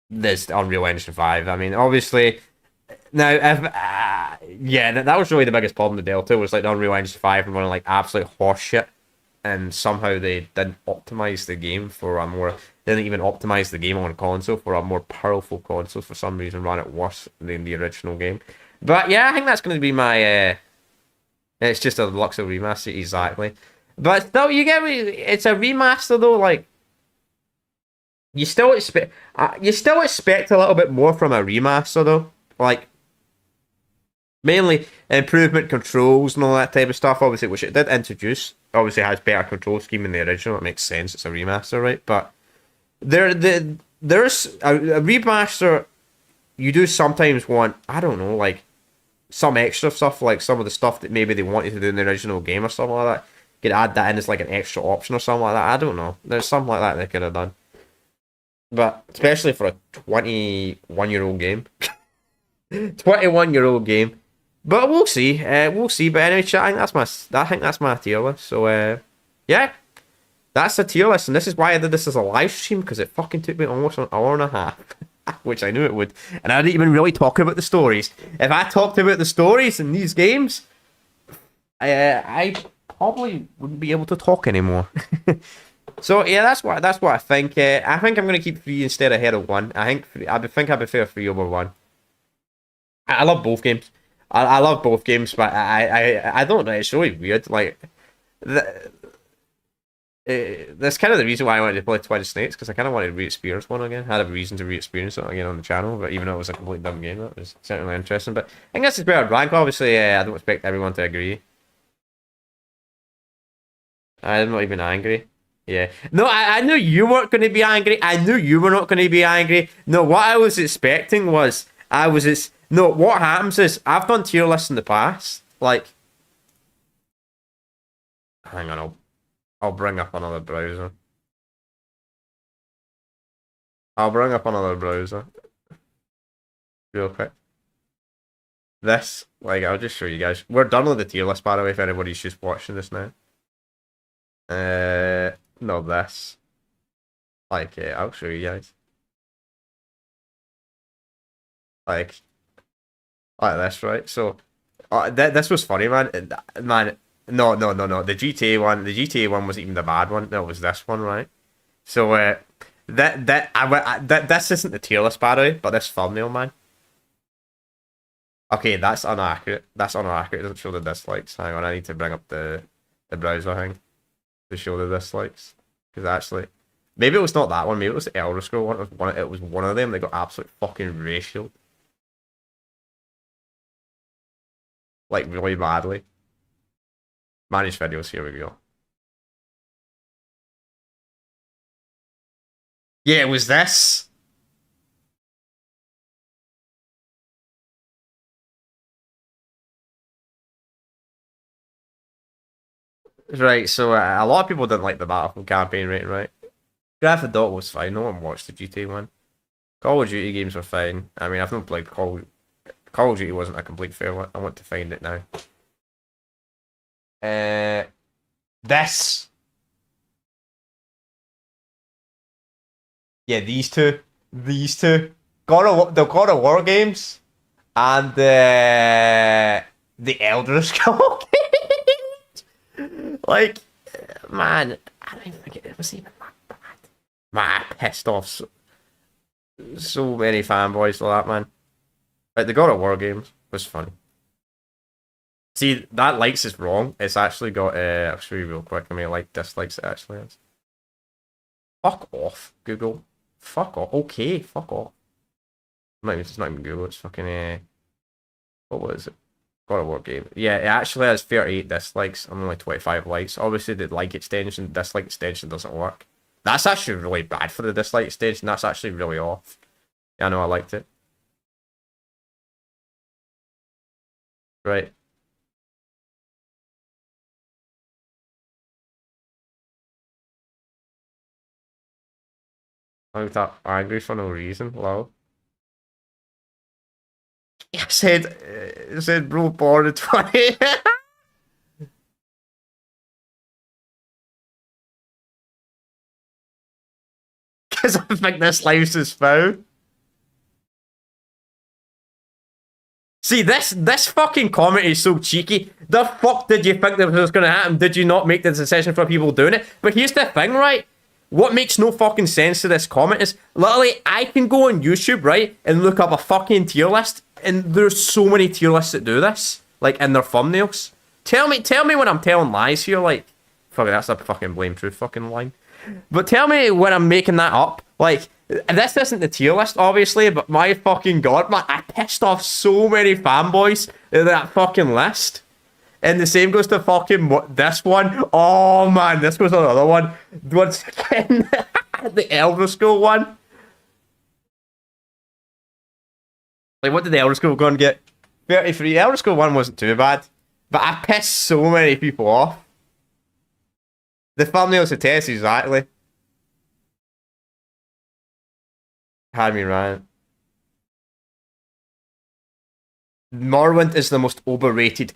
This Unreal Engine 5. I mean, obviously. Now, that was really the biggest problem with Delta, was like the Unreal Engine 5 and running like absolute horseshit, and somehow they didn't optimize the game they didn't even optimize the game on console for a more powerful console. For some reason, ran it worse than the original game. But yeah, I think that's going to be my, it's just a deluxe remaster, exactly. But still, you get me, it's a remaster though, like, you still expect a little bit more from a remaster though. Like, mainly improvement controls and all that type of stuff, obviously, which it did introduce. Obviously, it has better control scheme than the original. It makes sense. It's a remaster, right? But there's a remaster. You do sometimes want, I don't know, like some extra stuff, like some of the stuff that maybe they wanted to do in the original game or something like that. You could add that in as like an extra option or something like that. I don't know. There's something like that they could have done. But especially for a 21-year-old game. 21-year-old game, but we'll see. We'll see. But anyway, chat, I think that's my tier list. So yeah, that's the tier list, and this is why I did this as a live stream, because it fucking took me almost an hour and a half. Which I knew it would. And I didn't even really talk about the stories. If I talked about the stories in these games, I probably wouldn't be able to talk anymore. So yeah, that's what I think. I think I'm gonna keep 3 instead of Hero 1. I think I prefer 3 over 1. I love both games. I love both games, but I don't know. It's really weird. Like the, that's kind of the reason why I wanted to play Twin Snakes, because I kind of wanted to re-experience one again. I had a reason to re-experience it again on the channel, but even though it was a complete dumb game, that was certainly interesting. But I think that's better rank. Obviously, I don't expect everyone to agree. I'm not even angry. Yeah. No, I knew you weren't going to be angry. I knew you were not going to be angry. No, what I was expecting was no. What happens is I've done tier lists in the past. Like, hang on, I'll bring up another browser. I'll bring up another browser real quick. This, like, I'll just show you guys. We're done with the tier list, by the way, if anybody's just watching this now. No, this. Like, I'll show you guys. Like this, right? So, this was funny, man. Man, no, no, no, no. The GTA one wasn't even the bad one. No, it was this one, right? So, this isn't the tier list, by the way, but this thumbnail, man. Okay, that's inaccurate. That's inaccurate. It doesn't show the dislikes. Hang on, I need to bring up the browser thing to show the dislikes. Because actually, maybe it was not that one. Maybe it was the Elder Scroll one. It was one of them. They got absolute fucking ratioed. Like, really badly. Manage videos, here we go. Yeah, it was this. Right, so a lot of people didn't like the Battlefield campaign rating, right? Grand Theft Auto was fine. No one watched the GTA one. Call of Duty games were fine. I mean, I've not played Call of Duty wasn't a complete failure. I want to find it now. This. Yeah, these two. The God of War games and the Elder Scrolls games. Like, man, I don't even think it was even that bad. Man, I pissed off so many fanboys for that, man. Like, the God of War games was funny. See, that likes is wrong. It's actually got, I'll show you real quick. I mean, like, dislikes it actually is. Fuck off, Google. Fuck off. Okay, fuck off. It's not even Google, it's fucking, what was it? God of War game. Yeah, it actually has 38 dislikes and only 25 likes. Obviously, the like extension, dislike extension doesn't work. That's actually really bad for the dislike extension. That's actually really off. Yeah, I know, I liked it. Right. I looked up angry for no reason. Lol. It said bro born in 20. Because I think this life is foul. See, this fucking comment is so cheeky. The fuck did you think that was going to happen? Did you not make the decision for people doing it? But here's the thing, right? What makes no fucking sense to this comment is, literally, I can go on YouTube, right, and look up a fucking tier list, and there's so many tier lists that do this, like, in their thumbnails. Tell me when I'm telling lies here, like, fuck, that's a fucking blame truth fucking line. But tell me when I'm making that up, like, this isn't the tier list, obviously, but my fucking god, man, I pissed off so many fanboys in that fucking list. And the same goes to fucking this one. Oh man, this was another one. Once again, the Elder Scroll one. Like, what did the Elder Scroll go and get? 33. Elder Scroll 1 wasn't too bad. But I pissed so many people off. The thumbnails attest exactly. Had me right. Morrowind is the most overrated.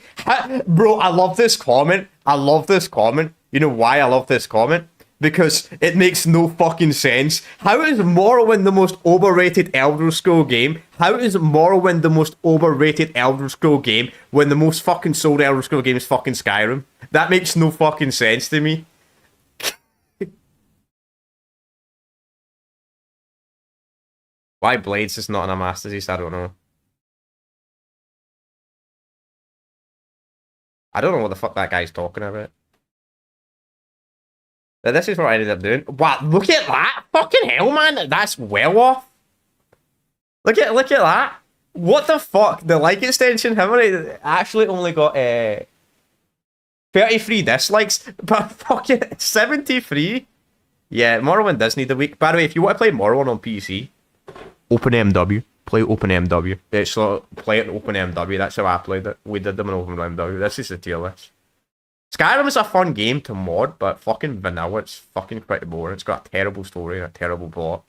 Bro, I love this comment. I love this comment. You know why I love this comment? because it makes no fucking sense. How is Morrowind the most overrated Elder Scroll game? How is Morrowind the most overrated Elder Scroll game when the most fucking sold Elder Scroll game is fucking Skyrim? That makes no fucking sense to me. Why Blades is not in a Master's East, I don't know. I don't know what the fuck that guy's talking about. But this is what I ended up doing. Wow, look at that! Fucking hell, man! That's well off. Look at that. What the fuck? The like extension, how many actually only got 33 dislikes, but fucking 73. Yeah, Morrowind does need a week. By the way, if you want to play Morrowind on PC, OpenMW. Play OpenMW. It's like, play it in OpenMW. That's how I played it. We did them in OpenMW. This is the tier list. Skyrim is a fun game to mod, but fucking vanilla, it's fucking pretty boring. It's got a terrible story and a terrible plot.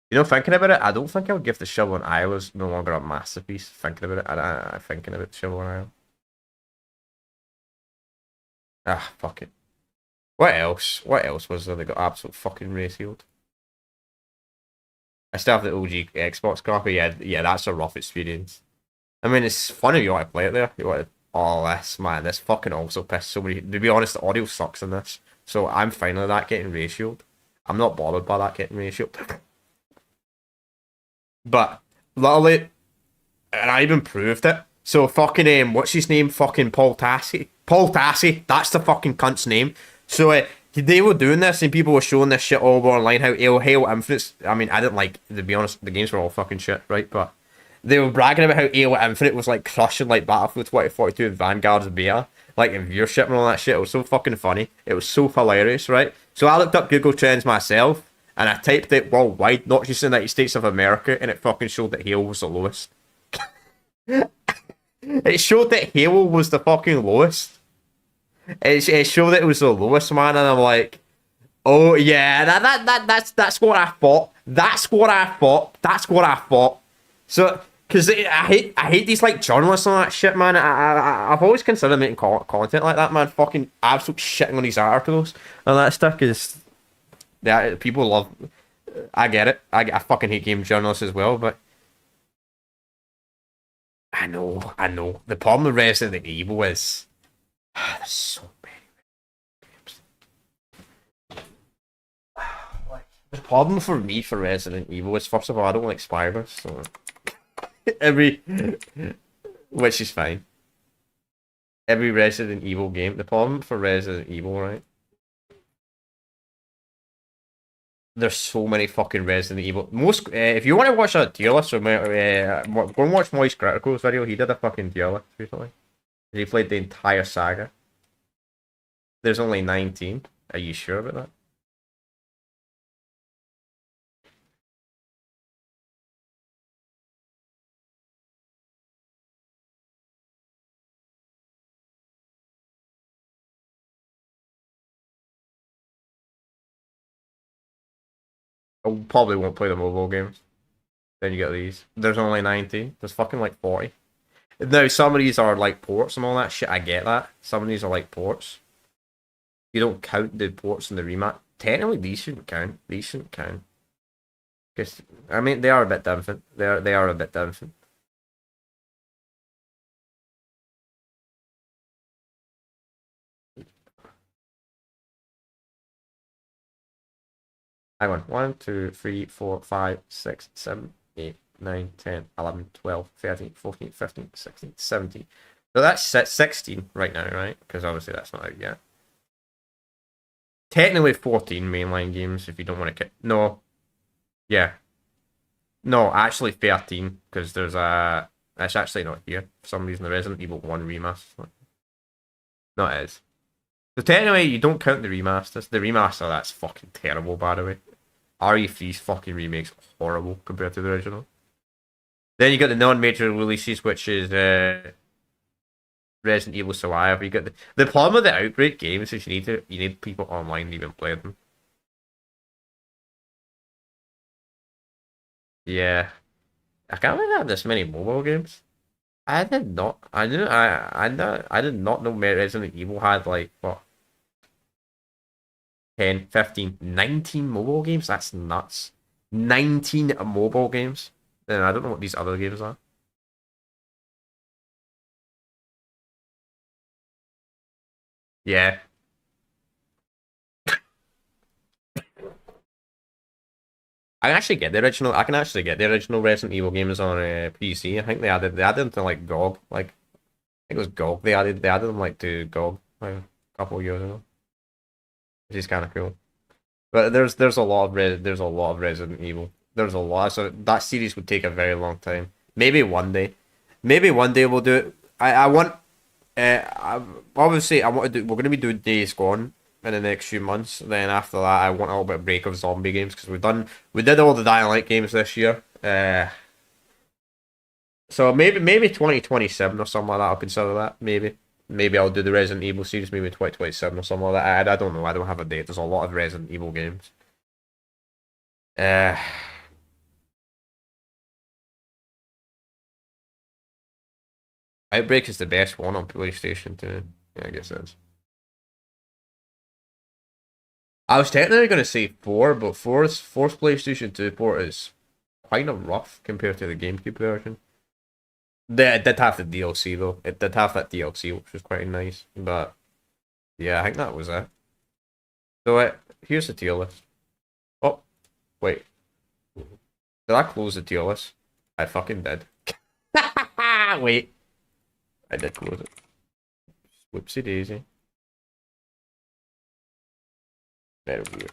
You know, thinking about it, I don't think I would give the Shovel and Isles no longer a masterpiece. Thinking about it, I'm thinking about Shovel and Isle. Ah, fuck it. What else? What else was there that got absolute fucking ratioed? I still have the OG Xbox copy. Yeah, that's a rough experience. I mean, it's fun if you want to play it there. You want to, oh, this fucking also pissed so many. To be honest, the audio sucks in this, so I'm fine with that getting ratioed. I'm not bothered by that getting ratioed. But literally, and I even proved it. So fucking what's his name? Fucking Paul Tassi. Paul Tassi. That's the fucking cunt's name. So they were doing this, and people were showing this shit all over online. How Halo Infinite. I mean, I didn't like. To be honest, the games were all fucking shit, right? But they were bragging about how Halo Infinite was like crushing like Battlefield 2042 and Vanguard's beta, like in viewership and all that shit. It was so fucking funny. It was so hilarious, right? So I looked up Google Trends myself. And I typed it worldwide, not just in the United States of America, and it fucking showed that Halo was the lowest. It showed that Halo was the fucking lowest. It showed that it was the lowest, man, and I'm like, oh yeah, that's what I thought. That's what I thought. So, because I hate these like journalists and all that shit, man. I've always considered making content like that, man. Fucking absolute shitting on these articles and that stuff, because. Yeah, people love. I get it. I fucking hate game journalists as well, but I know. The problem with Resident Evil is there's so many games. The problem for me for Resident Evil is, first of all, I don't like spiders, so which is fine. Every Resident Evil game. The problem for Resident Evil, right? There's so many fucking Resident Evil. Most, if you want to watch a tier list, go and watch Moist Critical's video. He did a fucking tier list recently. He played the entire saga. There's only 19. Are you sure about that? I probably won't play the mobile games. Then you get these. There's only 19. There's fucking like 40. Now, some of these are like ports and all that shit. I get that. Some of these are like ports. You don't count the ports and the rematch. Technically, these shouldn't count. These shouldn't count. Because, I mean, they are a bit different. They are a bit different. Hang on. 1, 2, 3, 4, 5, 6, 7, 8, 9, 10, 11, 12, 13, 14, 15, 16, 17. So that's 16 right now, right? Because obviously that's not out yet. Technically 14 mainline games if you don't want to... No. Yeah. No, actually 13, because there's a... It's actually not here. For some reason, the Resident Evil 1 remaster. No, it is. So technically, you don't count the remasters. The remaster, that's fucking terrible, by the way. RE3's fucking remake's horrible compared to the original. Then you got the non-major releases, which is Resident Evil Survivor. You got the problem with the Outbreak games is you need people online to even play them. Yeah. I can't believe they have this many mobile games. I did not. I did not know Resident Evil had like what 10, 15, 19 mobile games. That's nuts. 19 mobile games. And I don't know what these other games are. Yeah. I can actually get the original. I can actually get the original Resident Evil games on PC. I think they added them to like GOG. Like I think it was GOG. They added them like to GOG like, a couple of years ago, which is kind of cool. But there's a lot of there's a lot of Resident Evil. There's a lot. So that series would take a very long time. Maybe one day. Maybe one day we'll do it. I want. Obviously I want to do. We're gonna be doing Days Gone in the next few months. Then after that, I want a little bit of break of zombie games because we did all the Dying Light games this year. So maybe 2027 or something like that. I'll consider that. Maybe I'll do the Resident Evil series. Maybe 2027 or something like that. I don't know. I don't have a date. There's a lot of Resident Evil games. Uh, Outbreak is the best one on PlayStation 2. Yeah, I guess that's. I was technically going to say 4, but four's PlayStation 2 port is kind of rough compared to the GameCube version. It did have the DLC though. It did have that DLC, which was quite nice. But yeah, I think that was it. So here's the tier list. Oh, wait. Did I close the tier list? I fucking did. Wait. I did close it. Whoopsie daisy. Very weird.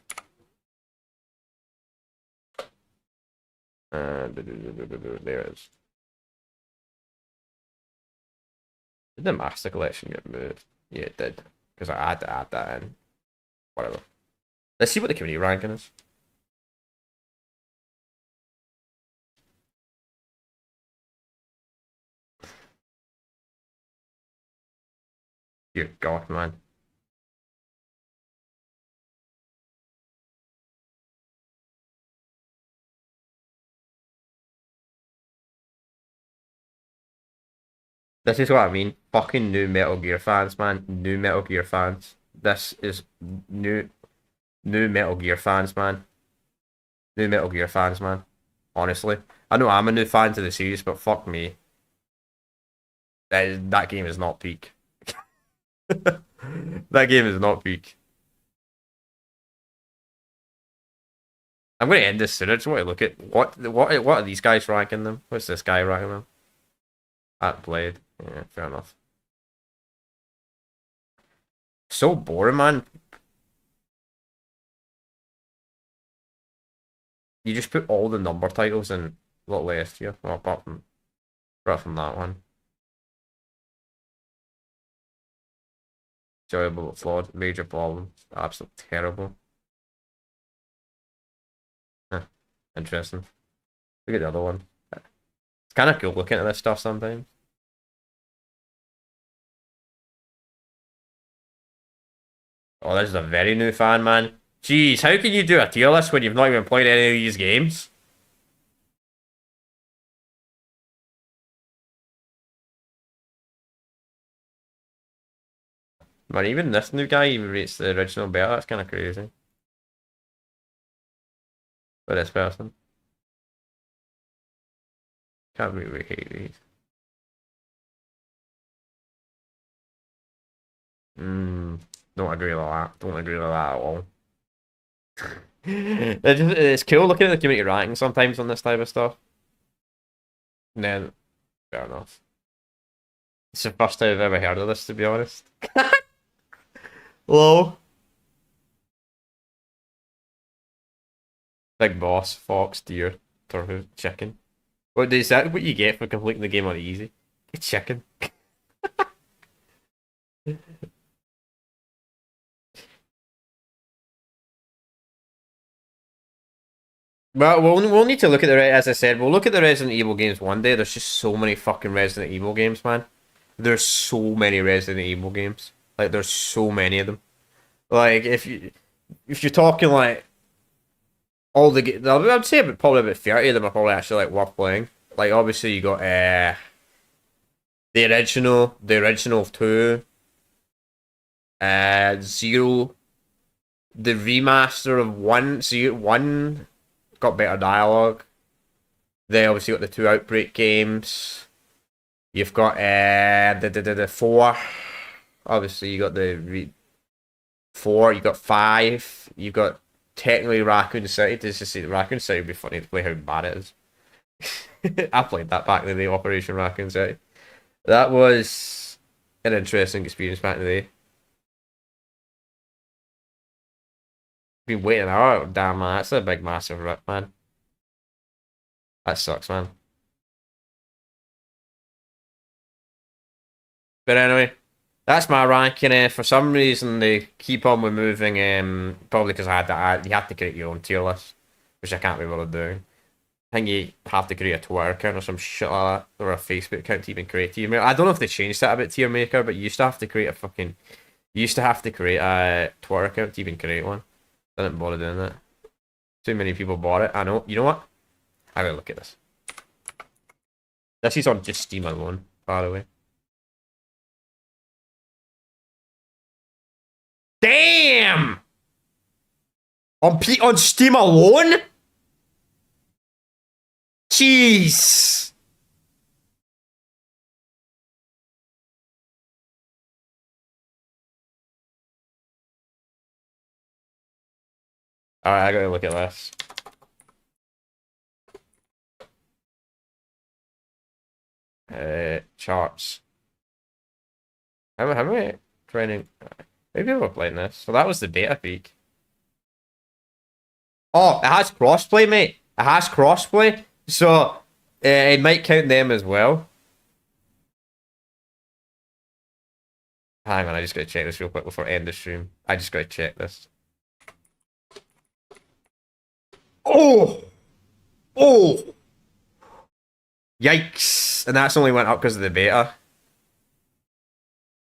There it is. Did the Master Collection get moved? Yeah, it did. Because I had to add that in. Whatever. Let's see what the community ranking is. Dear God, man. This is what I mean. Fucking new Metal Gear fans, man. New Metal Gear fans. This is new Metal Gear fans, man. New Metal Gear fans, man. Honestly. I know I'm a new fan to the series, but fuck me. That game is not peak. That game is not peak. I'm going to end this soon. I just want to look at what are these guys ranking them? What's this guy ranking them? At Blade. Yeah, fair enough. So boring, man. You just put all the number titles in little list here. Well, apart from that one. Enjoyable but flawed. Major problem. Absolutely terrible. Huh. Interesting. Look at the other one. It's kind of cool looking at this stuff sometimes. Oh, this is a very new fan, man. Jeez, how can you do a tier list when you've not even played any of these games? Man, even this new guy even rates the original better. That's kind of crazy. For this person. Can't really hate these. Don't agree with that. Don't agree with that at all. It's cool looking at the community ranking sometimes on this type of stuff. And then, fair enough. It's the first time I've ever heard of this, to be honest. Hello. Big boss, fox, deer, turtle, chicken. What is that? What you get for completing the game on easy? A chicken. Well, we'll need to look at as I said, we'll look at the Resident Evil games one day. There's just so many fucking Resident Evil games, man. There's so many Resident Evil games. Like there's so many of them. Like if you're talking like all the games, I'd say probably about 30 of them are probably actually like worth playing. Like obviously you got the original two, 0, the remaster of 1, 1 got better dialogue. They obviously got the two Outbreak games. You've got the 4. Obviously you got the 4. You got 5. You got technically Raccoon City. Just to see Raccoon City would be funny to play how bad it is. I played that back in the day, Operation Raccoon City. That was an interesting experience back in the day. Been waiting out, damn man, that's a big massive rip, man. That sucks, man. But anyway, that's my ranking. For some reason, they keep on removing. Probably because I had to add. You have to create your own tier list, which I can't be able to do. I think you have to create a Twitter account or some shit like that, or a Facebook account to even create tier maker. I don't know if they changed that about tier maker, but you used to have to create a fucking. You used to have to create a Twitter account to even create one. I didn't bother doing that. Too many people bought it. I know. You know what? I gotta look at this. This is on just Steam alone, by the way. Damn! On Steam alone? Jeez! Alright, I gotta look at this. Charts. How many training? Maybe people are playing this. So that was the beta peak. Oh, it has crossplay, mate. It has crossplay. So it might count them as well. Hang on, I just gotta check this real quick before I end the stream. I just gotta check this. Oh! Oh! Yikes. And that's only went up because of the beta.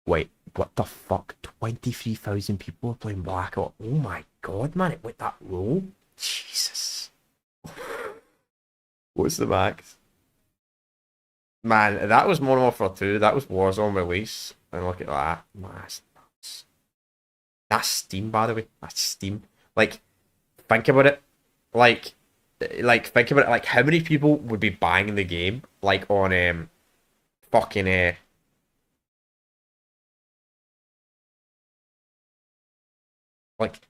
Wait, what the fuck? 23,000 people are playing Black Ops. Oh my god, man, it went that low? Jesus. What's the max? Man, that was Modern Warfare 2. That was Warzone release. And look at that. Man, that's nuts. That's Steam, by the way. That's Steam. Like, think about it. Like, think about it. Like, how many people would be buying the game? Like, on, fucking, like,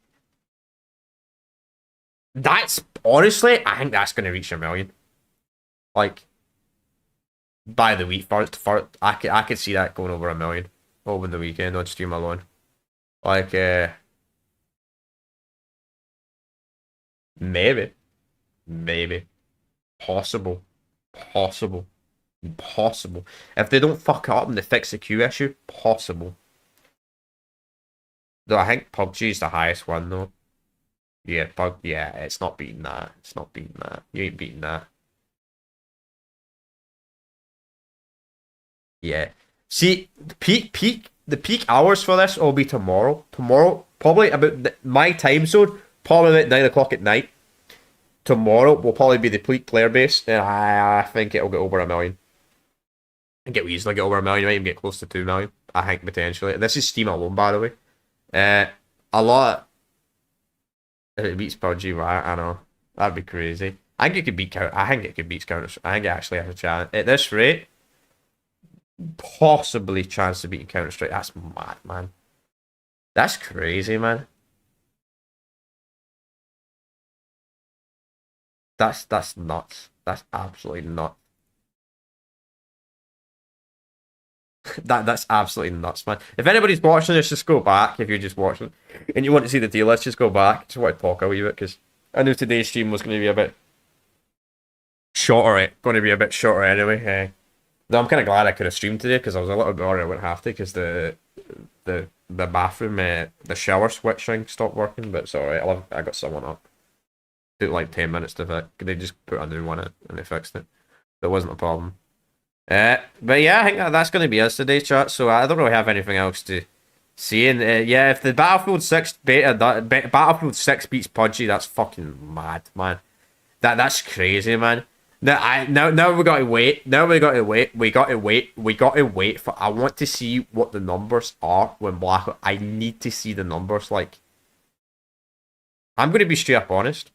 that's, honestly, I think that's going to reach 1 million. Like, by the week, I could see that going over 1 million over the weekend on Steam alone. Like, maybe, maybe, possible, possible, possible. If they don't fuck it up and they fix the queue issue, possible. Though I think PUBG is the highest one though. Yeah, yeah, it's not beating that. It's not beating that. You ain't beating that. Yeah. See, the peak hours for this will be tomorrow. Tomorrow, probably about my time zone, probably about 9 o'clock at night. Tomorrow will probably be the peak player base, and I think it'll get over 1 million. I think it'll easily get over 1 million. Might even get close to 2 million. I think potentially. This is Steam alone, by the way. A lot. If it beats PUBG, right? I know that'd be crazy. I think it could beat Counter. I think it could beat Counter. I think it actually has a chance at this rate. Possibly chance to beat Counter Strike. That's mad, man. That's crazy, man. That's nuts. That's absolutely nuts. That's absolutely nuts, man. If anybody's watching this, just go back. If you're just watching and you want to see the deal, let's just go back. Just want to talk a wee bit because I knew today's stream was going to be a bit shorter. Going to be a bit shorter anyway. Though I'm kind of glad I could have streamed today because I was a little bit worried I wouldn't have to because the bathroom the shower switching stopped working, but it's alright. I got someone up. Took like 10 minutes to fix. They just put a new one in and they fixed it. That wasn't a problem. But yeah, I think that's going to be us today, chat. So I don't really have anything else to say. And yeah, if the Battlefield 6 Battlefield 6 beats PUBG, that's fucking mad, man. That's crazy, man. Now we got to wait. Now we got to wait. We got to wait. We got to wait for. I want to see what the numbers are when Black. I need to see the numbers. Like, I'm going to be straight up honest.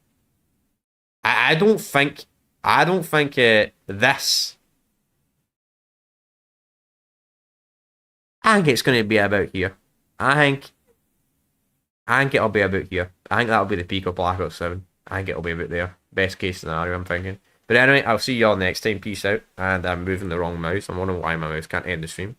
I don't think. I don't think this. I think it's going to be about here. I think. I think it'll be about here. I think that'll be the peak of Black Ops 7. I think it'll be about there. Best case scenario, I'm thinking. But anyway, I'll see y'all next time. Peace out. And I'm moving the wrong mouse. I'm wondering why my mouse can't end the stream.